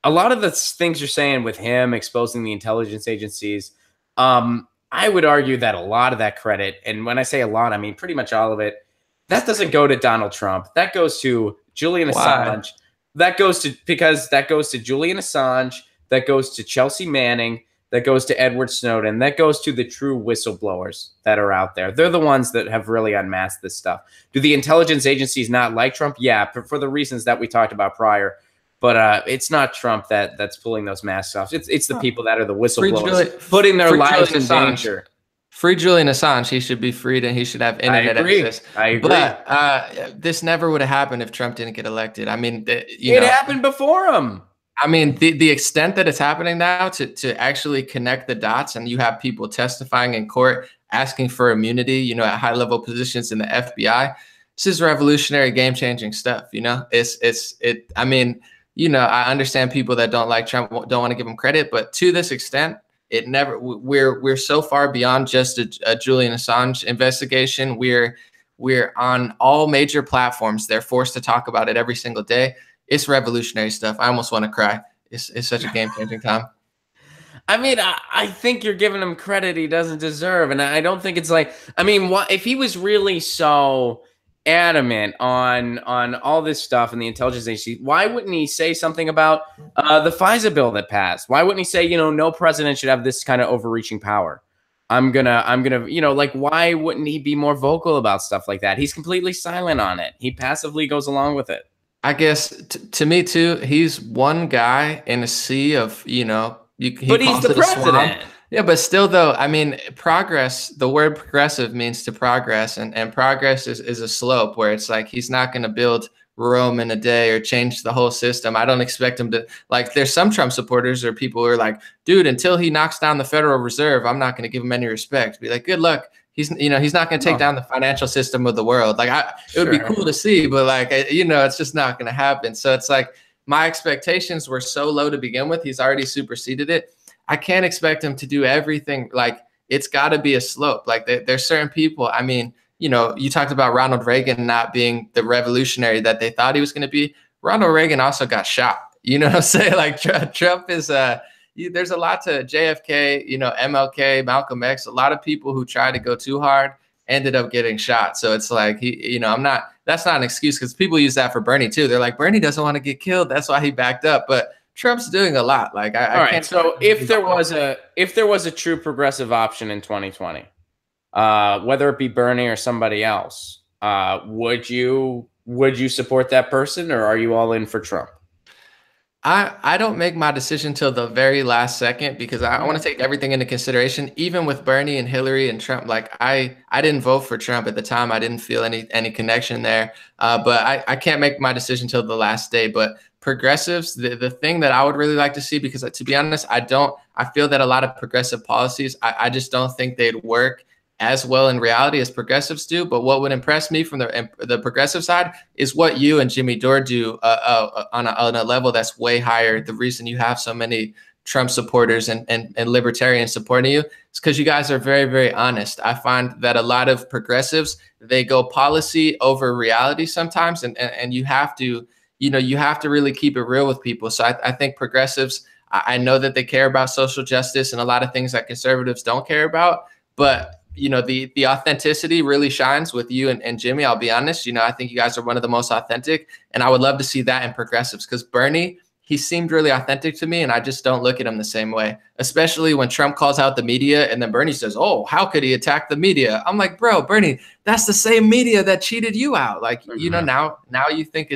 A lot of the things you're saying with him exposing the intelligence agencies, I would argue that a lot of that credit, and when I say a lot, I mean pretty much all of it, that doesn't go to Donald Trump. That goes to Julian Assange. That goes to Julian Assange. That goes to Chelsea Manning. That goes to Edward Snowden. That goes to the true whistleblowers that are out there. They're the ones that have really unmasked this stuff. Do the intelligence agencies not like Trump? Yeah, for the reasons that we talked about prior. But it's not Trump that's pulling those masks off. It's the people that are the whistleblowers, putting their lives in danger. Free Julian Assange. He should be freed, and he should have internet access. I agree. But this never would have happened if Trump didn't get elected. I mean, it happened before him. I mean, the extent that it's happening now to actually connect the dots, and you have people testifying in court asking for immunity, at high level positions in the FBI. This is revolutionary, game changing stuff. I mean, I understand people that don't like Trump don't want to give him credit, but to this extent, we're so far beyond just a Julian Assange investigation. We're on all major platforms. They're forced to talk about it every single day. It's revolutionary stuff. I almost want to cry. It's such a game-changing time. I mean, I think you're giving him credit he doesn't deserve, and I don't think it's like, I mean, if he was really so adamant on all this stuff in the intelligence agency, why wouldn't he say something about the FISA bill that passed? Why wouldn't he say, no president should have this kind of overreaching power? I'm gonna, like, why wouldn't he be more vocal about stuff like that? He's completely silent on it. He passively goes along with it. I guess to me too, he's one guy in a sea of, he But he's calls the it a swamp. president. Yeah, but still though, I mean, progress, the word progressive means to progress, and progress is a slope where it's like he's not going to build Rome in a day or change the whole system. I don't expect him to, like, there's some Trump supporters or people who are like, dude, until he knocks down the Federal Reserve, I'm not going to give him any respect. Be like, good luck. He's not going to take No, down the financial system of the world. Like, it would be sure. cool to see, but like, it's just not going to happen. So it's like my expectations were so low to begin with. He's already superseded it. I can't expect him to do everything. Like, it's got to be a slope. Like, there's certain people. I mean, you talked about Ronald Reagan not being the revolutionary that they thought he was going to be. Ronald Reagan also got shot. You know what I'm saying? Like, Trump is there's a lot to JFK, MLK, Malcolm X. A lot of people who tried to go too hard ended up getting shot. So it's like that's not an excuse, because people use that for Bernie too. They're like, Bernie doesn't want to get killed. That's why he backed up. But Trump's doing a lot. Like, I All right. can't. So if there was a true progressive option in 2020, whether it be Bernie or somebody else, would you support that person, or are you all in for Trump? I don't make my decision till the very last second, because I want to take everything into consideration. Even with Bernie and Hillary and Trump, like I didn't vote for Trump at the time. I didn't feel any connection there. But I can't make my decision till the last day. But progressives, the thing that I would really like to see, because to be honest, I feel that a lot of progressive policies, I just don't think they'd work as well in reality as progressives do. But what would impress me from the progressive side is what you and Jimmy Dore do on a level that's way higher. The reason you have so many Trump supporters and libertarians supporting you is because you guys are very, very honest. I find that a lot of progressives, they go policy over reality sometimes, and you have to, you have to really keep it real with people. So I think progressives, I know that they care about social justice and a lot of things that conservatives don't care about, but the authenticity really shines with you and Jimmy. I'll be honest, I think you guys are one of the most authentic, and I would love to see that in progressives, because Bernie, he seemed really authentic to me, and I just don't look at him the same way, especially when Trump calls out the media and then Bernie says, oh, how could he attack the media? I'm like, bro, Bernie, that's the same media that cheated you out. Like, now you think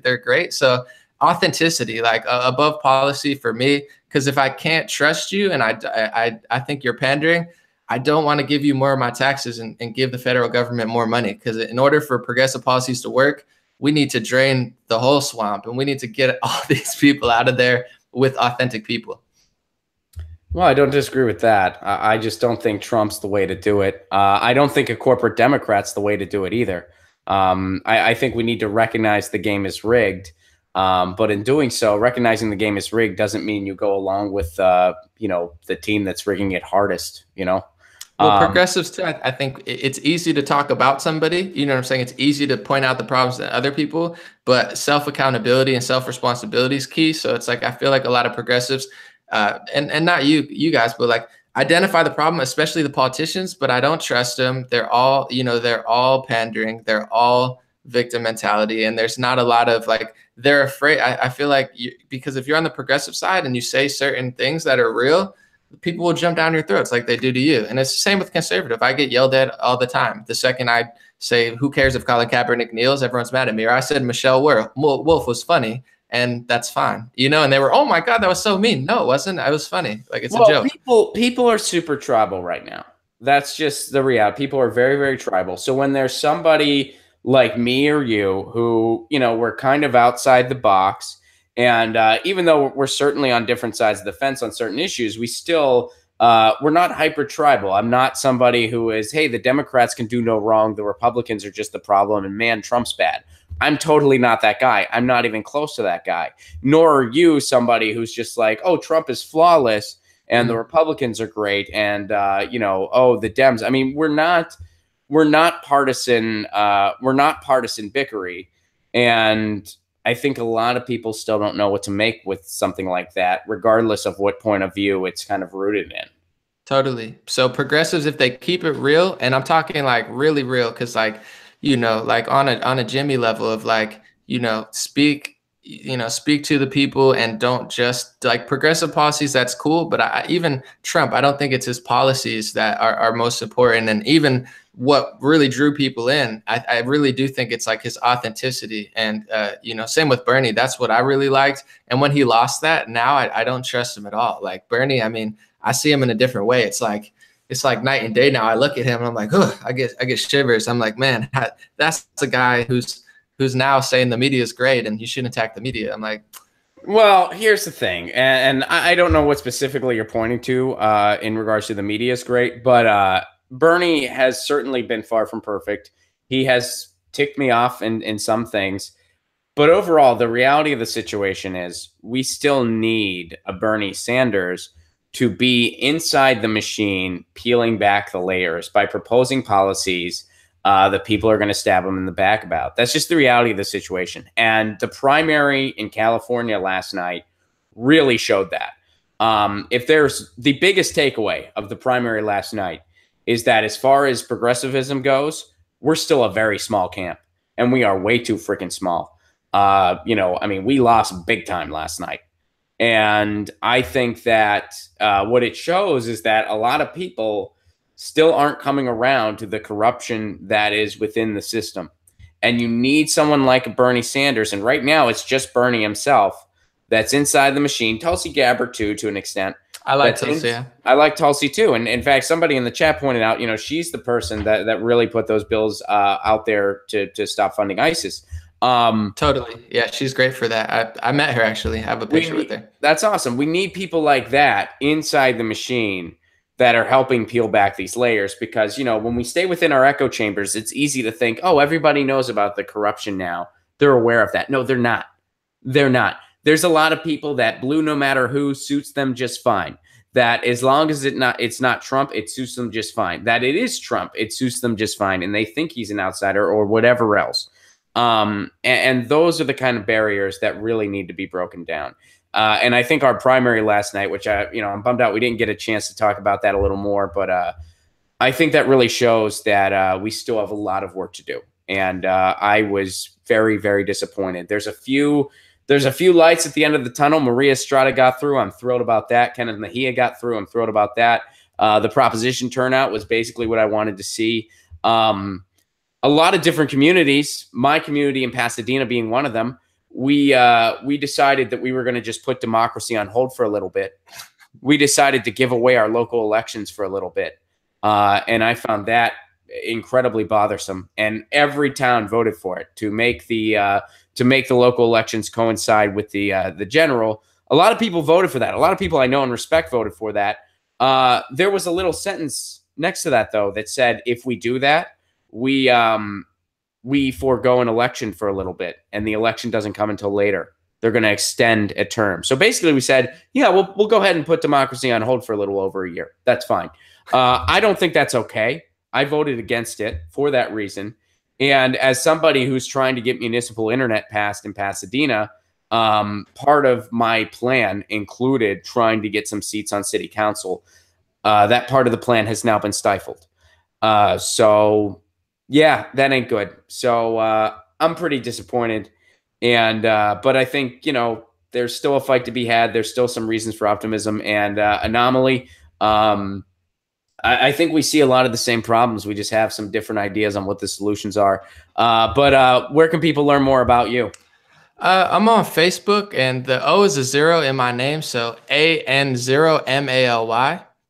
they're great. So authenticity, like above policy for me, because if I can't trust you and I think you're pandering, I don't want to give you more of my taxes and give the federal government more money, because in order for progressive policies to work, we need to drain the whole swamp, and we need to get all these people out of there with authentic people. Well, I don't disagree with that. I just don't think Trump's the way to do it. I don't think a corporate Democrat's the way to do it either. I think we need to recognize the game is rigged. But in doing so, recognizing the game is rigged doesn't mean you go along with, the team that's rigging it hardest, Well, progressives too, I think it's easy to talk about somebody, you know what I'm saying? It's easy to point out the problems to other people, but self-accountability and self-responsibility is key. So it's like, I feel like a lot of progressives, and not you guys, but like, identify the problem, especially the politicians, but I don't trust them. They're all pandering. They're all victim mentality. And there's not a lot of like, they're afraid. I feel like because if you're on the progressive side and you say certain things that are real, people will jump down your throats like they do to you. And it's the same with conservative. I get yelled at all the time. The second I say, who cares if Colin Kaepernick kneels, everyone's mad at me. Or I said Michelle Wolf was funny, and that's fine. And they were, oh my God, that was so mean. No, it wasn't. I was funny. Like, it's a joke. People are super tribal right now. That's just the reality. People are very, very tribal. So when there's somebody like me or you who, we're kind of outside the box, and even though we're certainly on different sides of the fence on certain issues, we still, we're not hyper tribal. I'm not somebody who is, hey, the Democrats can do no wrong, the Republicans are just the problem, and man, Trump's bad. I'm totally not that guy. I'm not even close to that guy. Nor are you somebody who's just like, oh, Trump is flawless and the Republicans are great, and oh, the Dems. I mean, we're not partisan. We're not partisan bickery, and I think a lot of people still don't know what to make with something like that, regardless of what point of view it's kind of rooted in. Totally. So progressives, if they keep it real, and I'm talking like really real, because like, like on a Jimmy level of like, speak, speak to the people and don't just like progressive policies. That's cool. But even Trump, I don't think it's his policies that are most important. And even what really drew people in, I really do think it's like his authenticity. And, same with Bernie. That's what I really liked. And when he lost that, now I don't trust him at all. Like Bernie, I mean, I see him in a different way. It's like night and day now. I look at him and I'm like, oh, I get shivers. I'm like, man, that's a guy who's now saying the media is great and you shouldn't attack the media. I'm like, well, here's the thing, and I don't know what specifically you're pointing to in regards to the media is great, but Bernie has certainly been far from perfect. He has ticked me off in some things, but overall, the reality of the situation is we still need a Bernie Sanders to be inside the machine, peeling back the layers by proposing policies that people are going to stab him in the back about. That's just the reality of the situation. And the primary in California last night really showed that. If there's the biggest takeaway of the primary last night is that as far as progressivism goes, we're still a very small camp and we are way too freaking small. I mean, we lost big time last night. And I think that what it shows is that a lot of people still aren't coming around to the corruption that is within the system. And you need someone like Bernie Sanders. And right now, it's just Bernie himself that's inside the machine. Tulsi Gabbard, too, to an extent. I like Tulsi, yeah. I like Tulsi, too. And in fact, somebody in the chat pointed out, she's the person that really put those bills out there to stop funding ISIS. Totally. Yeah, she's great for that. I met her, actually. I have a picture with her. That's awesome. We need people like that inside the machine that are helping peel back these layers because, when we stay within our echo chambers, it's easy to think, oh, everybody knows about the corruption now. They're aware of that. No, they're not. They're not. There's a lot of people that blue no matter who suits them just fine. That as long as it's not Trump, it suits them just fine. That it is Trump, it suits them just fine. And they think he's an outsider or whatever else. And those are the kind of barriers that really need to be broken down. And I think our primary last night, which I'm bummed out we didn't get a chance to talk about that a little more, but I think that really shows that we still have a lot of work to do. And I was very, very disappointed. There's a few lights at the end of the tunnel. Maria Estrada got through. I'm thrilled about that. Kenneth Mejia got through. I'm thrilled about that. The proposition turnout was basically what I wanted to see. A lot of different communities, my community in Pasadena being one of them, we decided that we were going to just put democracy on hold for a little bit. We decided to give away our local elections for a little bit. And I found that incredibly bothersome. And every town voted for it to make the local elections coincide with the general. A lot of people voted for that. A lot of people I know and respect voted for that. There was a little sentence next to that, though, that said, if we do that, we forego an election for a little bit, and the election doesn't come until later. They're going to extend a term. So basically we said, yeah, we'll go ahead and put democracy on hold for a little over a year. That's fine. I don't think that's okay. I voted against it for that reason. And as somebody who's trying to get municipal internet passed in Pasadena, part of my plan included trying to get some seats on city council. That part of the plan has now been stifled. So yeah, that ain't good. So I'm pretty disappointed. And but I think, there's still a fight to be had. There's still some reasons for optimism. And Anomaly, I think we see a lot of the same problems. We just have some different ideas on what the solutions are. But where can people learn more about you? I'm on Facebook, and the O is a 0 in my name, so AN0MALY.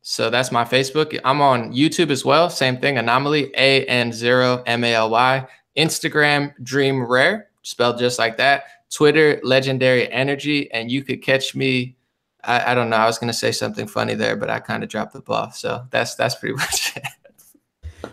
So that's my Facebook. I'm on YouTube as well. Same thing, Anomaly, AN0MALY. Instagram, Dream Rare, spelled just like that. Twitter, Legendary Energy. And you could catch me. I don't know. I was going to say something funny there, but I kind of dropped the ball. So that's pretty much it.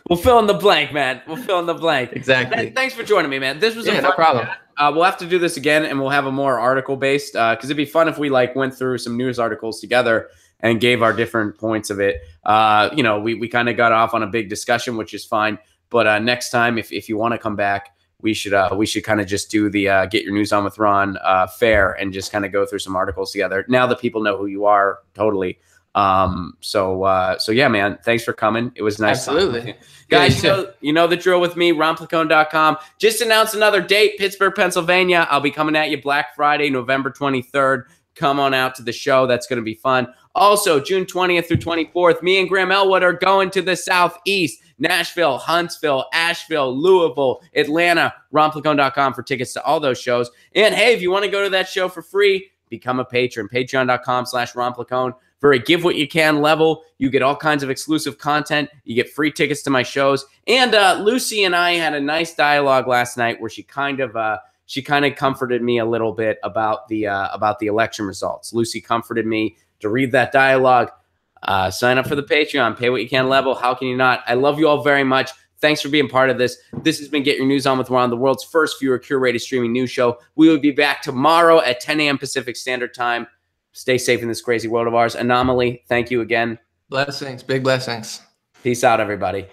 We'll fill in the blank, man. We'll fill in the blank. Exactly. Thanks for joining me, man. This was a fun no problem. We'll have to do this again, and we'll have a more article-based, because it'd be fun if we went through some news articles together and gave our different points of it. We kind of got off on a big discussion, which is fine. But next time, if you want to come back, we should kind of just do the Get Your News On with Ron fair and just kind of go through some articles together. Now that people know who you are, totally. So yeah, man, thanks for coming. It was nice talking with you. Absolutely. Guys, Yeah, you know the drill with me, ronplacone.com. Just announced another date, Pittsburgh, Pennsylvania. I'll be coming at you Black Friday, November 23rd. Come on out to the show. That's going to be fun. Also, June 20th through 24th, me and Graham Elwood are going to the Southeast. Nashville, Huntsville, Asheville, Louisville, Atlanta. ronplacone.com for tickets to all those shows. And hey, if you want to go to that show for free, become a patron. Patreon.com/ronplacone. For a give what you can level, you get all kinds of exclusive content. You get free tickets to my shows. And Lucy and I had a nice dialogue last night where she kind of comforted me a little bit about the election results. Lucy comforted me to read that dialogue. Sign up for the Patreon. Pay what you can level. How can you not? I love you all very much. Thanks for being part of this. This has been Get Your News On with Ron, the world's first viewer curated streaming news show. We will be back tomorrow at 10 a.m. Pacific Standard Time. Stay safe in this crazy world of ours. Anomaly, thank you again. blessings, big blessings. Peace out, everybody.